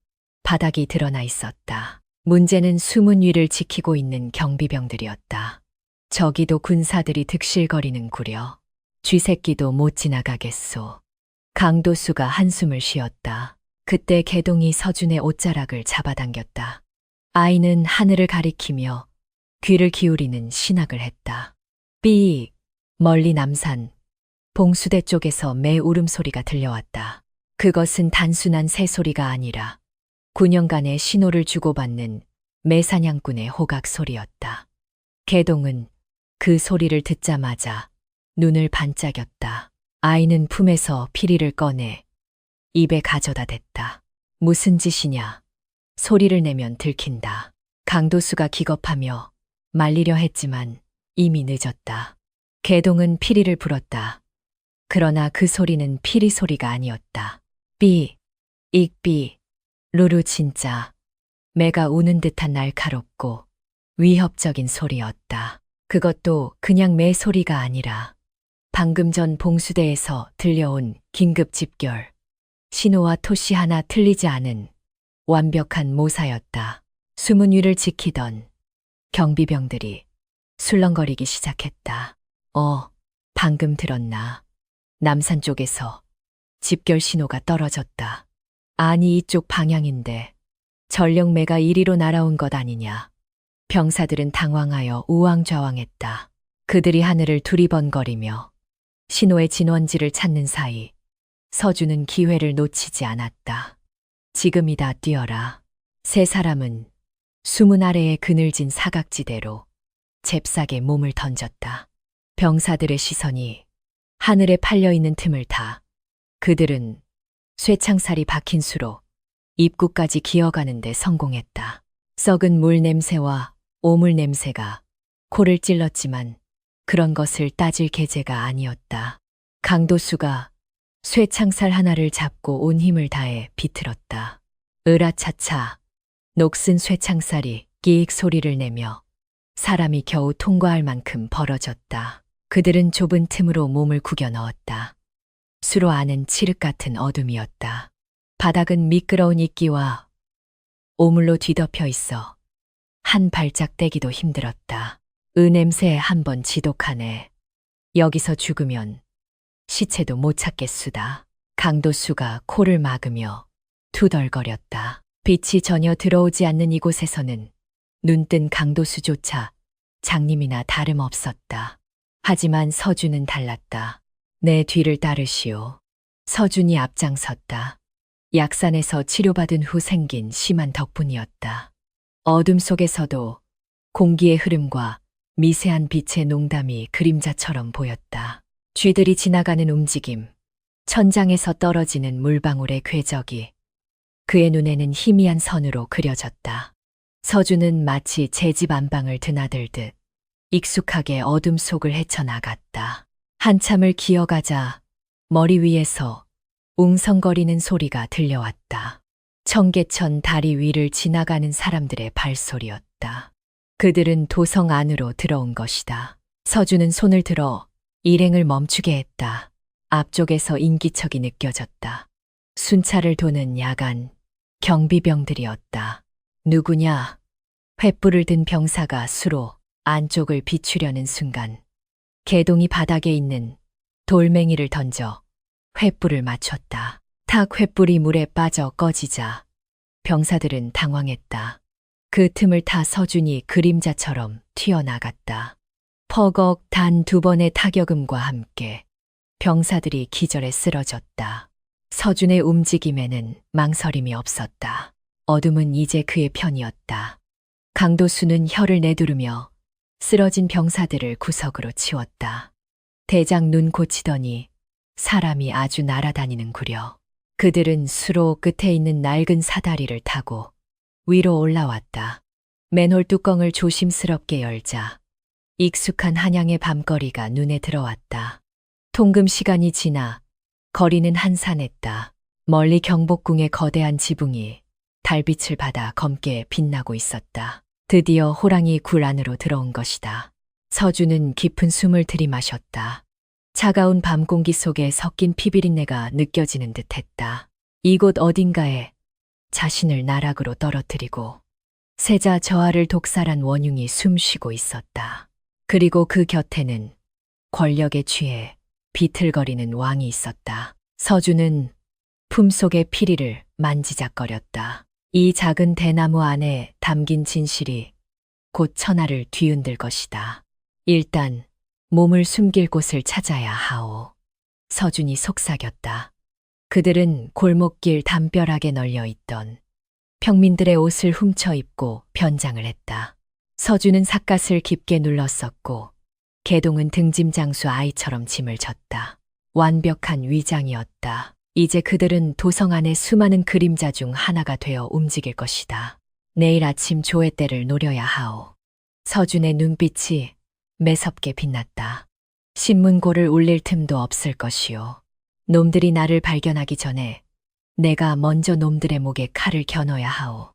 A: 바닥이 드러나 있었다. 문제는 수문 위를 지키고 있는 경비병들이었다. 저기도 군사들이 득실거리는 구려. 쥐새끼도 못 지나가겠소. 강도수가 한숨을 쉬었다. 그때 개동이 서준의 옷자락을 잡아당겼다. 아이는 하늘을 가리키며 귀를 기울이는 신학을 했다. 삐익! 멀리 남산, 봉수대 쪽에서 매 울음소리가 들려왔다. 그것은 단순한 새소리가 아니라 9년간의 신호를 주고받는 매사냥꾼의 호각 소리였다. 개동은 그 소리를 듣자마자 눈을 반짝였다. 아이는 품에서 피리를 꺼내 입에 가져다 댔다. 무슨 짓이냐? 소리를 내면 들킨다. 강도수가 기겁하며 말리려 했지만 이미 늦었다. 개동은 피리를 불었다. 그러나 그 소리는 피리 소리가 아니었다. 삐, 익삐, 루루 진짜. 매가 우는 듯한 날카롭고 위협적인 소리였다. 그것도 그냥 매 소리가 아니라 방금 전 봉수대에서 들려온 긴급 집결, 신호와 토시 하나 틀리지 않은 완벽한 모사였다. 수문 위를 지키던 경비병들이 술렁거리기 시작했다. 방금 들었나? 남산 쪽에서 집결 신호가 떨어졌다. 아니 이쪽 방향인데 전령매가 이리로 날아온 것 아니냐. 병사들은 당황하여 우왕좌왕했다. 그들이 하늘을 두리번거리며 신호의 진원지를 찾는 사이 서준은 기회를 놓치지 않았다. 지금이다 뛰어라. 세 사람은 수문 아래의 그늘진 사각지대로 잽싸게 몸을 던졌다. 병사들의 시선이 하늘에 팔려있는 틈을 타 그들은 쇠창살이 박힌 수로 입구까지 기어가는 데 성공했다. 썩은 물 냄새와 오물 냄새가 코를 찔렀지만 그런 것을 따질 계제가 아니었다. 강도수가 쇠창살 하나를 잡고 온 힘을 다해 비틀었다. 으라차차 녹슨 쇠창살이 끼익 소리를 내며 사람이 겨우 통과할 만큼 벌어졌다. 그들은 좁은 틈으로 몸을 구겨 넣었다. 수로 안은 칠흑 같은 어둠이었다. 바닥은 미끄러운 이끼와 오물로 뒤덮여 있어 한 발짝 떼기도 힘들었다. 냄새에 한번 지독하네. 여기서 죽으면 시체도 못 찾겠수다. 강도수가 코를 막으며 투덜거렸다. 빛이 전혀 들어오지 않는 이곳에서는 눈뜬 강도수조차 장님이나 다름없었다. 하지만 서준은 달랐다. 내 뒤를 따르시오. 서준이 앞장섰다. 약산에서 치료받은 후 생긴 심한 덕분이었다. 어둠 속에서도 공기의 흐름과 미세한 빛의 농담이 그림자처럼 보였다. 쥐들이 지나가는 움직임, 천장에서 떨어지는 물방울의 궤적이 그의 눈에는 희미한 선으로 그려졌다. 서준은 마치 제 집 안방을 드나들듯 익숙하게 어둠 속을 헤쳐나갔다. 한참을 기어가자 머리 위에서 웅성거리는 소리가 들려왔다. 청계천 다리 위를 지나가는 사람들의 발소리였다. 그들은 도성 안으로 들어온 것이다. 서준은 손을 들어 일행을 멈추게 했다. 앞쪽에서 인기척이 느껴졌다. 순찰을 도는 야간 경비병들이었다. 누구냐? 횃불을 든 병사가 수로 안쪽을 비추려는 순간 개동이 바닥에 있는 돌멩이를 던져 횃불을 맞췄다. 탁 횃불이 물에 빠져 꺼지자 병사들은 당황했다. 그 틈을 타 서준이 그림자처럼 튀어나갔다. 퍼걱 단 2번의 타격음과 함께 병사들이 기절해 쓰러졌다. 서준의 움직임에는 망설임이 없었다. 어둠은 이제 그의 편이었다. 강도수는 혀를 내두르며 쓰러진 병사들을 구석으로 치웠다. 대장 눈 고치더니 사람이 아주 날아다니는구려. 그들은 수로 끝에 있는 낡은 사다리를 타고 위로 올라왔다. 맨홀 뚜껑을 조심스럽게 열자 익숙한 한양의 밤거리가 눈에 들어왔다. 통금 시간이 지나 거리는 한산했다. 멀리 경복궁의 거대한 지붕이 달빛을 받아 검게 빛나고 있었다. 드디어 호랑이 굴 안으로 들어온 것이다. 서준은 깊은 숨을 들이마셨다. 차가운 밤 공기 속에 섞인 피비린내가 느껴지는 듯했다. 이곳 어딘가에 자신을 나락으로 떨어뜨리고 세자 저하를 독살한 원흉이 숨쉬고 있었다. 그리고 그 곁에는 권력에 취해 비틀거리는 왕이 있었다. 서준은 품속의 피리를 만지작거렸다. 이 작은 대나무 안에 담긴 진실이 곧 천하를 뒤흔들 것이다. 일단 몸을 숨길 곳을 찾아야 하오. 서준이 속삭였다. 그들은 골목길 담벼락에 널려 있던 평민들의 옷을 훔쳐 입고 변장을 했다. 서준은 삿갓을 깊게 눌렀었고 개동은 등짐장수 아이처럼 짐을 졌다. 완벽한 위장이었다. 이제 그들은 도성 안의 수많은 그림자 중 하나가 되어 움직일 것이다. 내일 아침 조회 때를 노려야 하오. 서준의 눈빛이 매섭게 빛났다. 신문고를 울릴 틈도 없을 것이오. 놈들이 나를 발견하기 전에 내가 먼저 놈들의 목에 칼을 겨눠야 하오.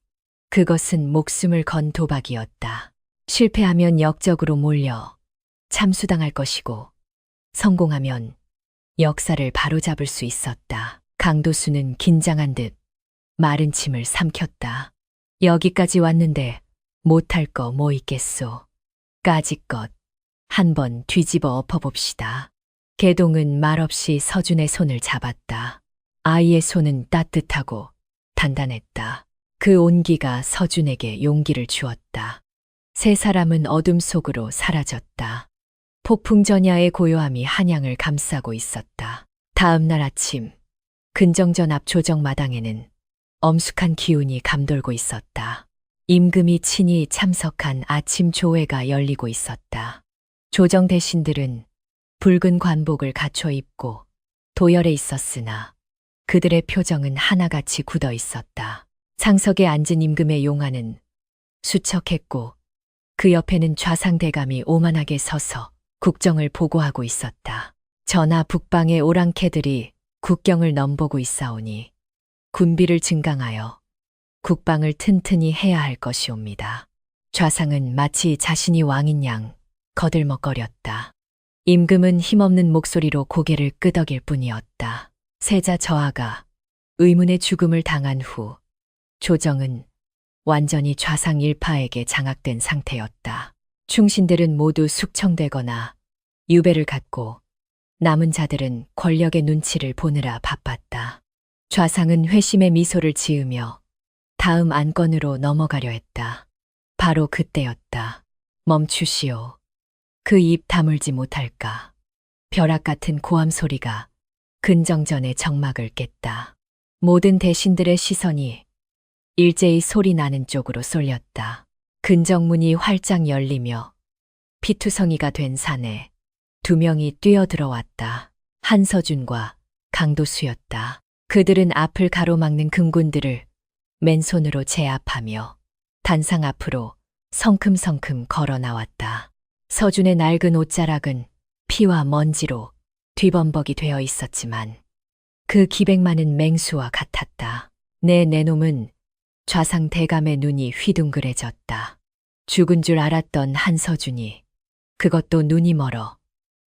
A: 그것은 목숨을 건 도박이었다. 실패하면 역적으로 몰려 참수당할 것이고 성공하면 역사를 바로잡을 수 있었다. 강도수는 긴장한 듯 마른 침을 삼켰다. 여기까지 왔는데 못할 거 뭐 있겠소. 까짓것 한번 뒤집어 엎어봅시다. 개동은 말없이 서준의 손을 잡았다. 아이의 손은 따뜻하고 단단했다. 그 온기가 서준에게 용기를 주었다. 세 사람은 어둠 속으로 사라졌다. 폭풍전야의 고요함이 한양을 감싸고 있었다. 다음 날 아침, 근정전 앞 조정마당에는 엄숙한 기운이 감돌고 있었다. 임금이 친히 참석한 아침 조회가 열리고 있었다. 조정 대신들은 붉은 관복을 갖춰 입고 도열에 있었으나 그들의 표정은 하나같이 굳어 있었다. 상석에 앉은 임금의 용안은 수척했고 그 옆에는 좌상대감이 오만하게 서서 국정을 보고하고 있었다. 전하 북방의 오랑캐들이 국경을 넘보고 있사오니 군비를 증강하여 국방을 튼튼히 해야 할 것이옵니다. 좌상은 마치 자신이 왕인 양 거들먹거렸다. 임금은 힘없는 목소리로 고개를 끄덕일 뿐이었다. 세자 저하가 의문의 죽음을 당한 후 조정은 완전히 좌상 일파에게 장악된 상태였다. 충신들은 모두 숙청되거나 유배를 갖고 남은 자들은 권력의 눈치를 보느라 바빴다. 좌상은 회심의 미소를 지으며 다음 안건으로 넘어가려 했다. 바로 그때였다. 멈추시오. 그 입 다물지 못할까. 벼락 같은 고함 소리가 근정전의 정막을 깼다. 모든 대신들의 시선이 일제히 소리 나는 쪽으로 쏠렸다. 근정문이 활짝 열리며 피투성이가 된 산에 두 명이 뛰어들어왔다. 한서준과 강도수였다. 그들은 앞을 가로막는 금군들을 맨손으로 제압하며 단상 앞으로 성큼성큼 걸어 나왔다. 서준의 낡은 옷자락은 피와 먼지로 뒤범벅이 되어 있었지만 그 기백만은 맹수와 같았다. 내 놈은 좌상 대감의 눈이 휘둥그레졌다. 죽은 줄 알았던 한서준이, 그것도 눈이 멀어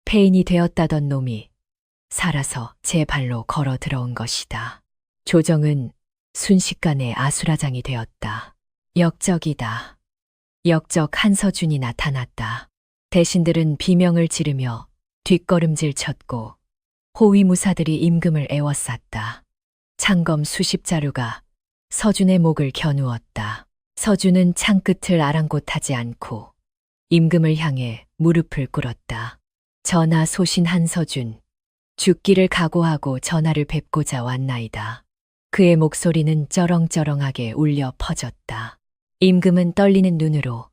A: 폐인이 되었다던 놈이 살아서 제 발로 걸어 들어온 것이다. 조정은 순식간에 아수라장이 되었다. 역적이다. 역적 한서준이 나타났다. 대신들은 비명을 지르며 뒷걸음질 쳤고 호위무사들이 임금을 애워쌌다. 창검 수십 자루가 서준의 목을 겨누었다. 서준은 창끝을 아랑곳하지 않고 임금을 향해 무릎을 꿇었다. 전하 소신 한서준, 죽기를 각오하고 전하를 뵙고자 왔나이다. 그의 목소리는 쩌렁쩌렁하게 울려 퍼졌다. 임금은 떨리는 눈으로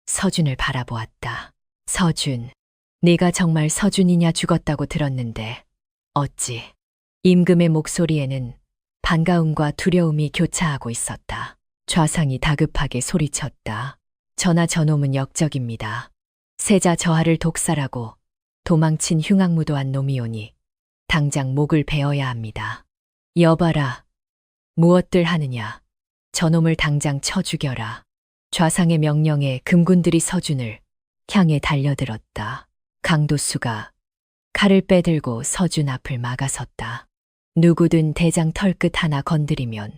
A: 서준을 바라보았다. 서준, 네가 정말 서준이냐 죽었다고 들었는데 어찌? 임금의 목소리에는 반가움과 두려움이 교차하고 있었다. 좌상이 다급하게 소리쳤다. 전하 저놈은 역적입니다. 세자 저하를 독살하고 도망친 흉악무도한 놈이오니 당장 목을 베어야 합니다. 여봐라. 무엇들 하느냐. 저놈을 당장 쳐 죽여라. 좌상의 명령에 금군들이 서준을 향해 달려들었다. 강도수가 칼을 빼들고 서준 앞을 막아섰다. 누구든 대장 털끝 하나 건드리면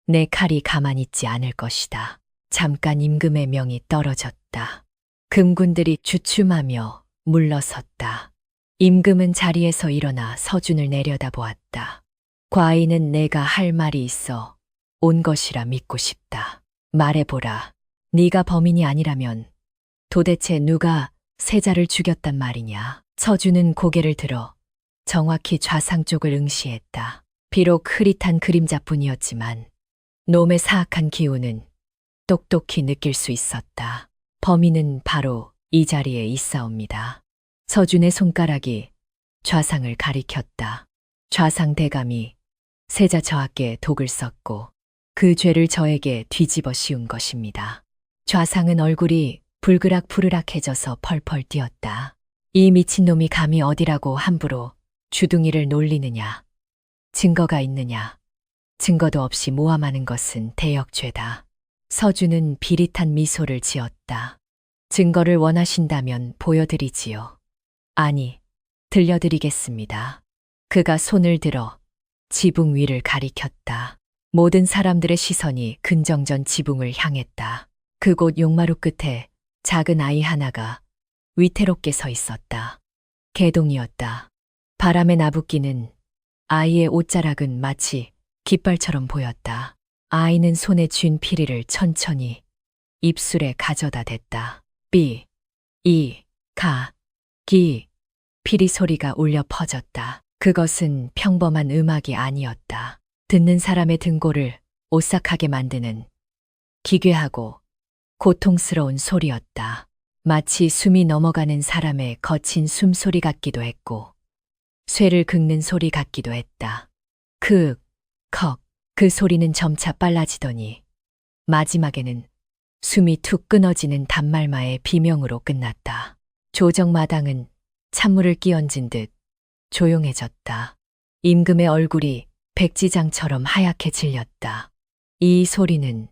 A: 내 칼이 가만히 있지 않을 것이다. 잠깐 임금의 명이 떨어졌다. 금군들이 주춤하며 물러섰다. 임금은 자리에서 일어나 서준을 내려다보았다. 과인은 내가 할 말이 있어 온 것이라 믿고 싶다. 말해보라. 네가 범인이 아니라면 도대체 누가 세자를 죽였단 말이냐. 서준은 고개를 들어 정확히 좌상 쪽을 응시했다. 비록 흐릿한 그림자뿐이었지만 놈의 사악한 기운은 똑똑히 느낄 수 있었다. 범인은 바로 이 자리에 있사옵니다. 서준의 손가락이 좌상을 가리켰다. 좌상 대감이 세자 저하께 독을 썼고 그 죄를 저에게 뒤집어 씌운 것입니다. 좌상은 얼굴이 불그락부르락해져서 펄펄 뛰었다. 이 미친놈이 감히 어디라고 함부로 주둥이를 놀리느냐. 증거가 있느냐. 증거도 없이 모함하는 것은 대역죄다. 서준은 비릿한 미소를 지었다. 증거를 원하신다면 보여드리지요. 아니, 들려드리겠습니다. 그가 손을 들어 지붕 위를 가리켰다. 모든 사람들의 시선이 근정전 지붕을 향했다. 그곳 용마루 끝에 작은 아이 하나가 위태롭게 서 있었다. 개동이었다. 바람에 나부끼는 아이의 옷자락은 마치 깃발처럼 보였다. 아이는 손에 쥔 피리를 천천히 입술에 가져다 댔다. 삐, 이, 가, 기. 피리 소리가 울려 퍼졌다. 그것은 평범한 음악이 아니었다. 듣는 사람의 등골을 오싹하게 만드는 기괴하고 고통스러운 소리였다. 마치 숨이 넘어가는 사람의 거친 숨소리 같기도 했고 쇠를 긁는 소리 같기도 했다. 크, 컥. 그 소리는 점차 빨라지더니 마지막에는 숨이 툭 끊어지는 단말마의 비명으로 끝났다. 조정마당은 찬물을 끼얹은 듯 조용해졌다. 임금의 얼굴이 백지장처럼 하얗게 질렸다. 이 소리는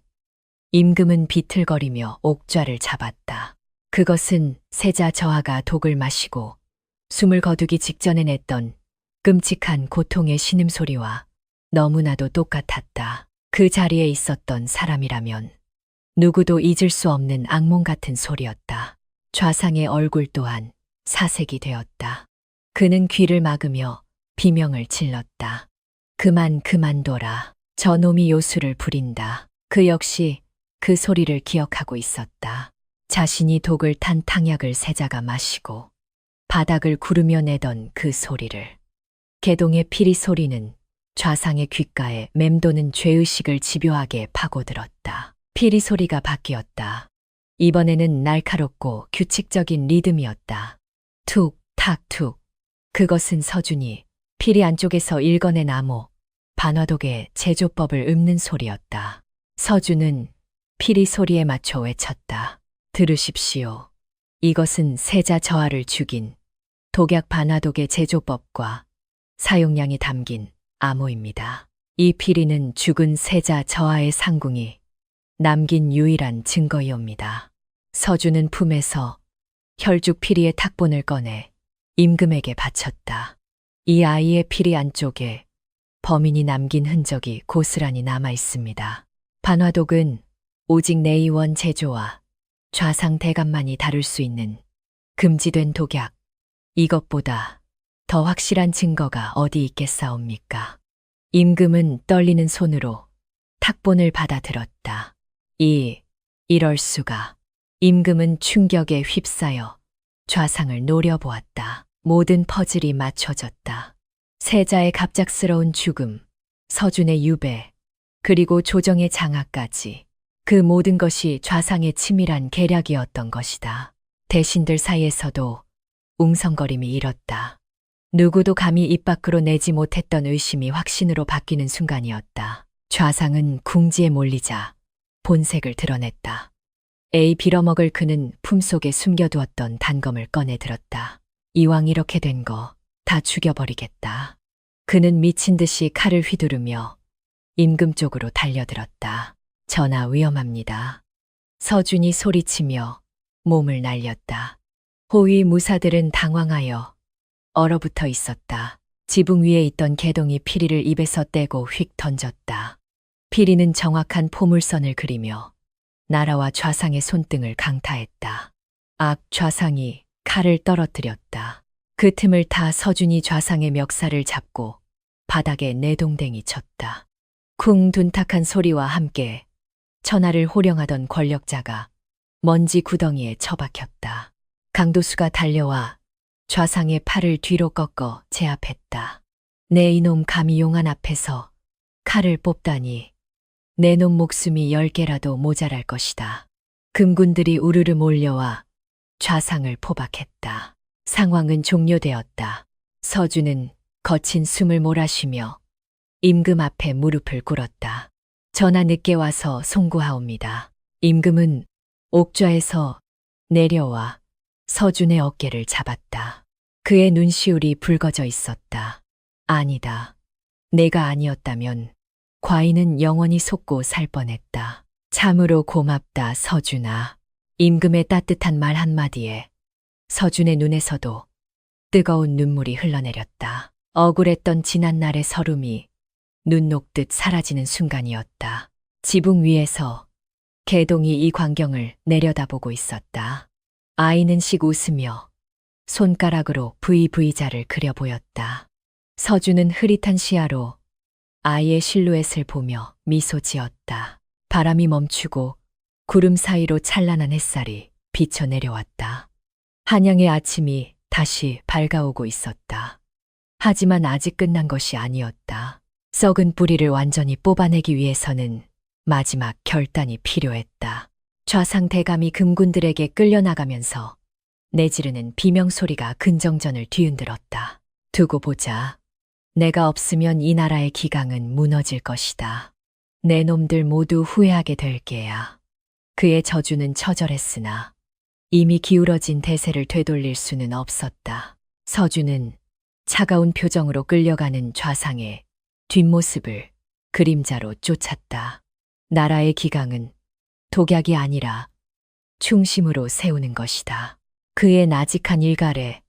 A: 임금은 비틀거리며 옥좌를 잡았다. 그것은 세자 저하가 독을 마시고 숨을 거두기 직전에 냈던 끔찍한 고통의 신음소리와 너무나도 똑같았다. 그 자리에 있었던 사람이라면 누구도 잊을 수 없는 악몽 같은 소리였다. 좌상의 얼굴 또한 사색이 되었다. 그는 귀를 막으며 비명을 질렀다. 그만둬라. 저놈이 요술을 부린다. 그 역시 그 소리를 기억하고 있었다. 자신이 독을 탄 탕약을 세자가 마시고 바닥을 구르며 내던 그 소리를. 개동의 피리 소리는 좌상의 귓가에 맴도는 죄의식을 집요하게 파고들었다. 피리 소리가 바뀌었다. 이번에는 날카롭고 규칙적인 리듬이었다. 툭, 탁, 툭. 그것은 서준이 피리 안쪽에서 읽어낸 암호, 반화독의 제조법을 읊는 소리였다. 서준은 피리 소리에 맞춰 외쳤다. 들으십시오. 이것은 세자 저하를 죽인 독약 반화독의 제조법과 사용량이 담긴 암호입니다. 이 피리는 죽은 세자 저하의 상궁이 남긴 유일한 증거이옵니다. 서준은 품에서 혈죽 피리의 탁본을 꺼내 임금에게 바쳤다. 이 아이의 피리 안쪽에 범인이 남긴 흔적이 고스란히 남아 있습니다. 반화독은 오직 내의원 제조와 좌상 대감만이 다룰 수 있는 금지된 독약. 이것보다 더 확실한 증거가 어디 있겠사옵니까? 임금은 떨리는 손으로 탁본을 받아들었다. 이럴 수가. 임금은 충격에 휩싸여 좌상을 노려보았다. 모든 퍼즐이 맞춰졌다. 세자의 갑작스러운 죽음, 서준의 유배, 그리고 조정의 장악까지. 그 모든 것이 좌상의 치밀한 계략이었던 것이다. 대신들 사이에서도 웅성거림이 일었다. 누구도 감히 입 밖으로 내지 못했던 의심이 확신으로 바뀌는 순간이었다. 좌상은 궁지에 몰리자 본색을 드러냈다. 에이 빌어먹을 그는 품속에 숨겨두었던 단검을 꺼내 들었다. 이왕 이렇게 된 거 다 죽여버리겠다. 그는 미친 듯이 칼을 휘두르며 임금 쪽으로 달려들었다. 전하 위험합니다. 서준이 소리치며 몸을 날렸다. 호위 무사들은 당황하여 얼어붙어 있었다. 지붕 위에 있던 개동이 피리를 입에서 떼고 휙 던졌다. 피리는 정확한 포물선을 그리며 나라와 좌상의 손등을 강타했다. 좌상이 칼을 떨어뜨렸다. 그 틈을 타 서준이 좌상의 멱살을 잡고 바닥에 내동댕이 쳤다. 쿵 둔탁한 소리와 함께 천하를 호령하던 권력자가 먼지 구덩이에 처박혔다. 강도수가 달려와 좌상의 팔을 뒤로 꺾어 제압했다. 내 이놈 감히 용안 앞에서 칼을 뽑다니 내 놈 목숨이 10개라도 모자랄 것이다. 금군들이 우르르 몰려와 좌상을 포박했다. 상황은 종료되었다. 서준은 거친 숨을 몰아쉬며 임금 앞에 무릎을 꿇었다. 전하 늦게 와서 송구하옵니다. 임금은 옥좌에서 내려와 서준의 어깨를 잡았다. 그의 눈시울이 붉어져 있었다. 아니다. 내가 아니었다면 과인은 영원히 속고 살 뻔했다. 참으로 고맙다, 서준아. 임금의 따뜻한 말 한마디에 서준의 눈에서도 뜨거운 눈물이 흘러내렸다. 억울했던 지난날의 서름이 눈 녹듯 사라지는 순간이었다. 지붕 위에서 개동이 이 광경을 내려다보고 있었다. 아이는 씩 웃으며 손가락으로 VV자를 그려 보였다. 서준은 흐릿한 시야로 아이의 실루엣을 보며 미소 지었다. 바람이 멈추고 구름 사이로 찬란한 햇살이 비쳐 내려왔다. 한양의 아침이 다시 밝아오고 있었다. 하지만 아직 끝난 것이 아니었다. 썩은 뿌리를 완전히 뽑아내기 위해서는 마지막 결단이 필요했다. 좌상 대감이 금군들에게 끌려나가면서 내지르는 비명소리가 근정전을 뒤흔들었다. 두고 보자. 내가 없으면 이 나라의 기강은 무너질 것이다. 내 놈들 모두 후회하게 될 게야. 그의 저주는 처절했으나 이미 기울어진 대세를 되돌릴 수는 없었다. 서준은 차가운 표정으로 끌려가는 좌상의 뒷모습을 그림자로 쫓았다. 나라의 기강은 독약이 아니라 충심으로 세우는 것이다. 그의 나직한 일갈에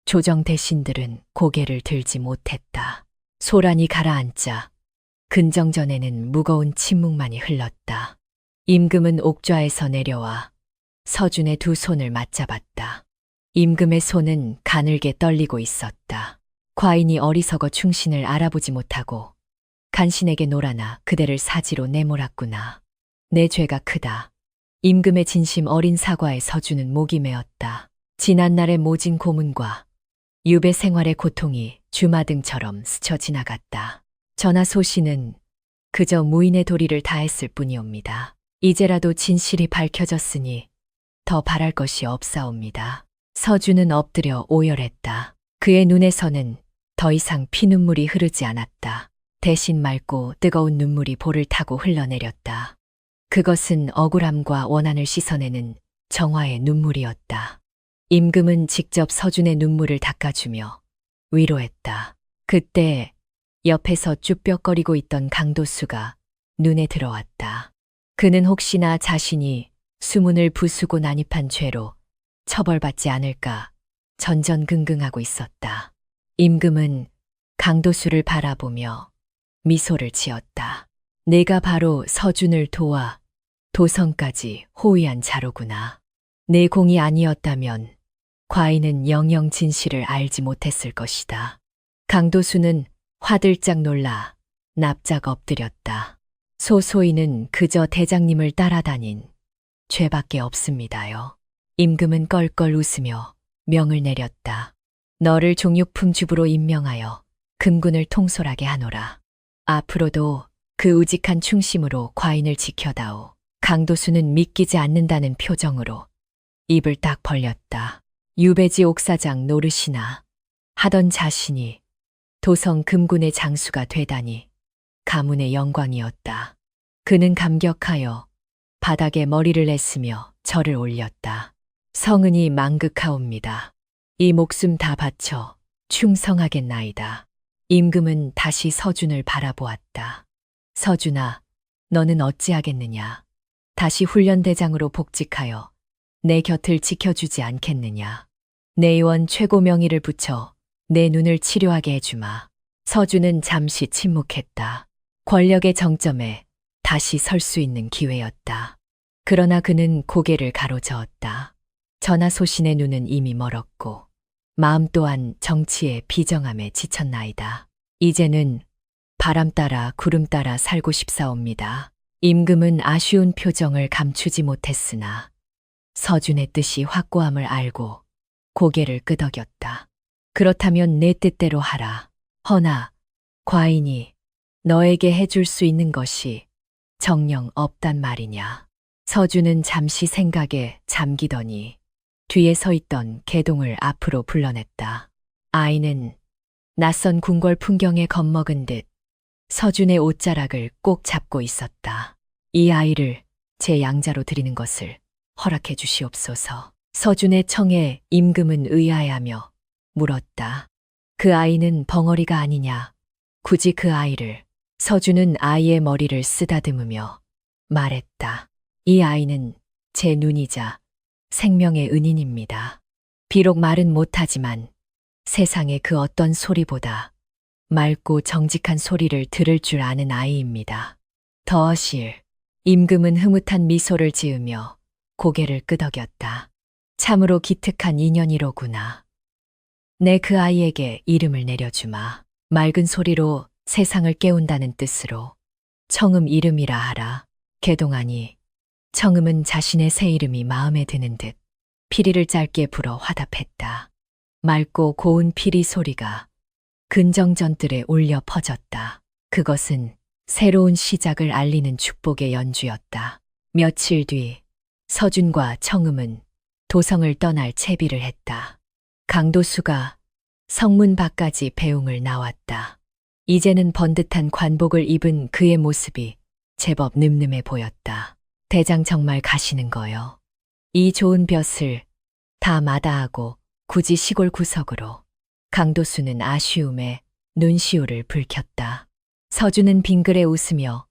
A: 조정 대신들은 고개를 들지 못했다. 소란이 가라앉자 근정전에는 무거운 침묵만이 흘렀다. 임금은 옥좌에서 내려와 서준의 두 손을 맞잡았다. 임금의 손은 가늘게 떨리고 있었다. 과인이 어리석어 충신을 알아보지 못하고 간신에게 놀아나 그대를 사지로 내몰았구나. 내 죄가 크다. 임금의 진심 어린 사과에 서준은 목이 메었다. 지난날의 모진 고문과 유배 생활의 고통이 주마등처럼 스쳐 지나갔다. 전하 소신은 그저 무인의 도리를 다했을 뿐이옵니다. 이제라도 진실이 밝혀졌으니 더 바랄 것이 없사옵니다. 서준은 엎드려 오열했다. 그의 눈에서는 더 이상 피눈물이 흐르지 않았다. 대신 맑고 뜨거운 눈물이 볼을 타고 흘러내렸다. 그것은 억울함과 원한을 씻어내는 정화의 눈물이었다. 임금은 직접 서준의 눈물을 닦아주며 위로했다. 그때 옆에서 쭈뼛거리고 있던 강도수가 눈에 들어왔다. 그는 혹시나 자신이 수문을 부수고 난입한 죄로 처벌받지 않을까 전전긍긍하고 있었다. 임금은 강도수를 바라보며 미소를 지었다. 내가 바로 서준을 도와 도성까지 호위한 자로구나. 내 공이 아니었다면 과인은 영영 진실을 알지 못했을 것이다. 강도수는 화들짝 놀라 납작 엎드렸다. 소소이는 그저 대장님을 따라다닌 죄밖에 없습니다요. 임금은 껄껄 웃으며 명을 내렸다. 너를 종육품 주부로 임명하여 금군을 통솔하게 하노라. 앞으로도 그 우직한 충심으로 과인을 지켜다오. 강도수는 믿기지 않는다는 표정으로 입을 딱 벌렸다. 유배지 옥사장 노릇이나 하던 자신이 도성 금군의 장수가 되다니 가문의 영광이었다. 그는 감격하여 바닥에 머리를 냈으며 절을 올렸다. 성은이 망극하옵니다. 이 목숨 다 바쳐 충성하겠나이다. 임금은 다시 서준을 바라보았다. 서준아, 너는 어찌하겠느냐? 다시 훈련대장으로 복직하여 내 곁을 지켜주지 않겠느냐? 내 의원 최고 명의를 붙여 내 눈을 치료하게 해주마. 서준은 잠시 침묵했다. 권력의 정점에 다시 설 수 있는 기회였다. 그러나 그는 고개를 가로저었다. 전하소신의 눈은 이미 멀었고 마음 또한 정치의 비정함에 지쳤나이다. 이제는 바람 따라 구름 따라 살고 싶사옵니다. 임금은 아쉬운 표정을 감추지 못했으나 서준의 뜻이 확고함을 알고 고개를 끄덕였다. 그렇다면 내 뜻대로 하라. 허나 과인이 너에게 해줄 수 있는 것이 정녕 없단 말이냐. 서준은 잠시 생각에 잠기더니 뒤에 서 있던 개동을 앞으로 불러냈다. 아이는 낯선 궁궐 풍경에 겁먹은 듯 서준의 옷자락을 꼭 잡고 있었다. 이 아이를 제 양자로 드리는 것을 허락해 주시옵소서. 서준의 청에 임금은 의아해하며 물었다. 그 아이는 벙어리가 아니냐? 굳이 그 아이를. 서준은 아이의 머리를 쓰다듬으며 말했다. 이 아이는 제 눈이자 생명의 은인입니다. 비록 말은 못하지만 세상의 그 어떤 소리보다 맑고 정직한 소리를 들을 줄 아는 아이입니다. 더실. 임금은 흐뭇한 미소를 지으며 고개를 끄덕였다. 참으로 기특한 인연이로구나. 내 그 아이에게 이름을 내려주마. 맑은 소리로 세상을 깨운다는 뜻으로 청음 이름이라 하라. 개동하니 청음은 자신의 새 이름이 마음에 드는 듯 피리를 짧게 불어 화답했다. 맑고 고운 피리 소리가 근정전들에 울려 퍼졌다. 그것은 새로운 시작을 알리는 축복의 연주였다. 며칠 뒤 서준과 청음은 도성을 떠날 채비를 했다. 강도수가 성문 밖까지 배웅을 나왔다. 이제는 번듯한 관복을 입은 그의 모습이 제법 늠름해 보였다. 대장 정말 가시는 거요. 이 좋은 볕을 다 마다하고 굳이 시골 구석으로. 강도수는 아쉬움에 눈시울을 붉혔다. 서준은 빙그레 웃으며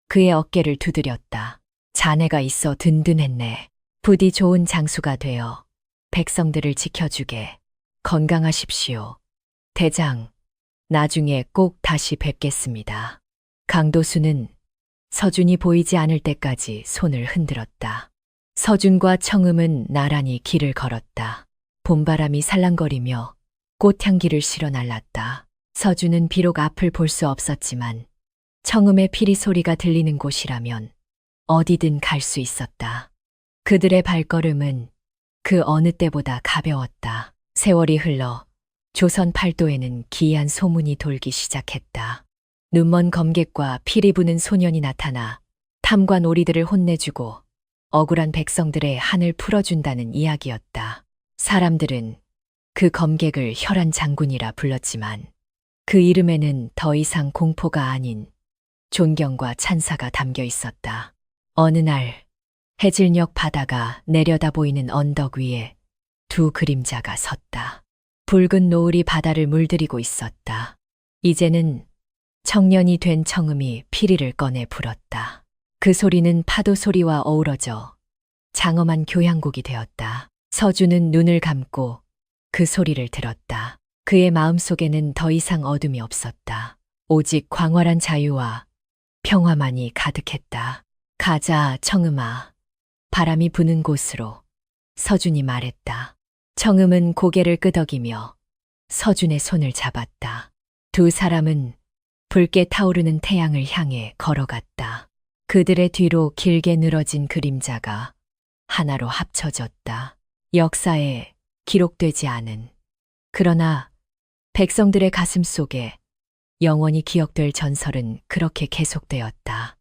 A: 그의 어깨를 두드렸다. 자네가 있어 든든했네. 부디 좋은 장수가 되어 백성들을 지켜주게. 건강하십시오. 대장, 나중에 꼭 다시 뵙겠습니다. 강도수는 서준이 보이지 않을 때까지 손을 흔들었다. 서준과 청음은 나란히 길을 걸었다. 봄바람이 살랑거리며 꽃향기를 실어 날랐다. 서준은 비록 앞을 볼 수 없었지만 청음의 피리 소리가 들리는 곳이라면 어디든 갈 수 있었다. 그들의 발걸음은 그 어느 때보다 가벼웠다. 세월이 흘러 조선 팔도에는 기이한 소문이 돌기 시작했다. 눈먼 검객과 피리 부는 소년이 나타나 탐관 오리들을 혼내주고 억울한 백성들의 한을 풀어준다는 이야기였다. 사람들은 그 검객을 혈안 장군이라 불렀지만 그 이름에는 더 이상 공포가 아닌 존경과 찬사가 담겨 있었다. 어느 날 해질녘 바다가 내려다 보이는 언덕 위에 두 그림자가 섰다. 붉은 노을이 바다를 물들이고 있었다. 이제는 청년이 된 청음이 피리를 꺼내 불었다. 그 소리는 파도 소리와 어우러져 장엄한 교향곡이 되었다. 서준은 눈을 감고 그 소리를 들었다. 그의 마음속에는 더 이상 어둠이 없었다. 오직 광활한 자유와 평화만이 가득했다. 가자, 청음아. 바람이 부는 곳으로. 서준이 말했다. 청음은 고개를 끄덕이며 서준의 손을 잡았다. 두 사람은 붉게 타오르는 태양을 향해 걸어갔다. 그들의 뒤로 길게 늘어진 그림자가 하나로 합쳐졌다. 역사에 기록되지 않은, 그러나 백성들의 가슴 속에 영원히 기억될 전설은 그렇게 계속되었다.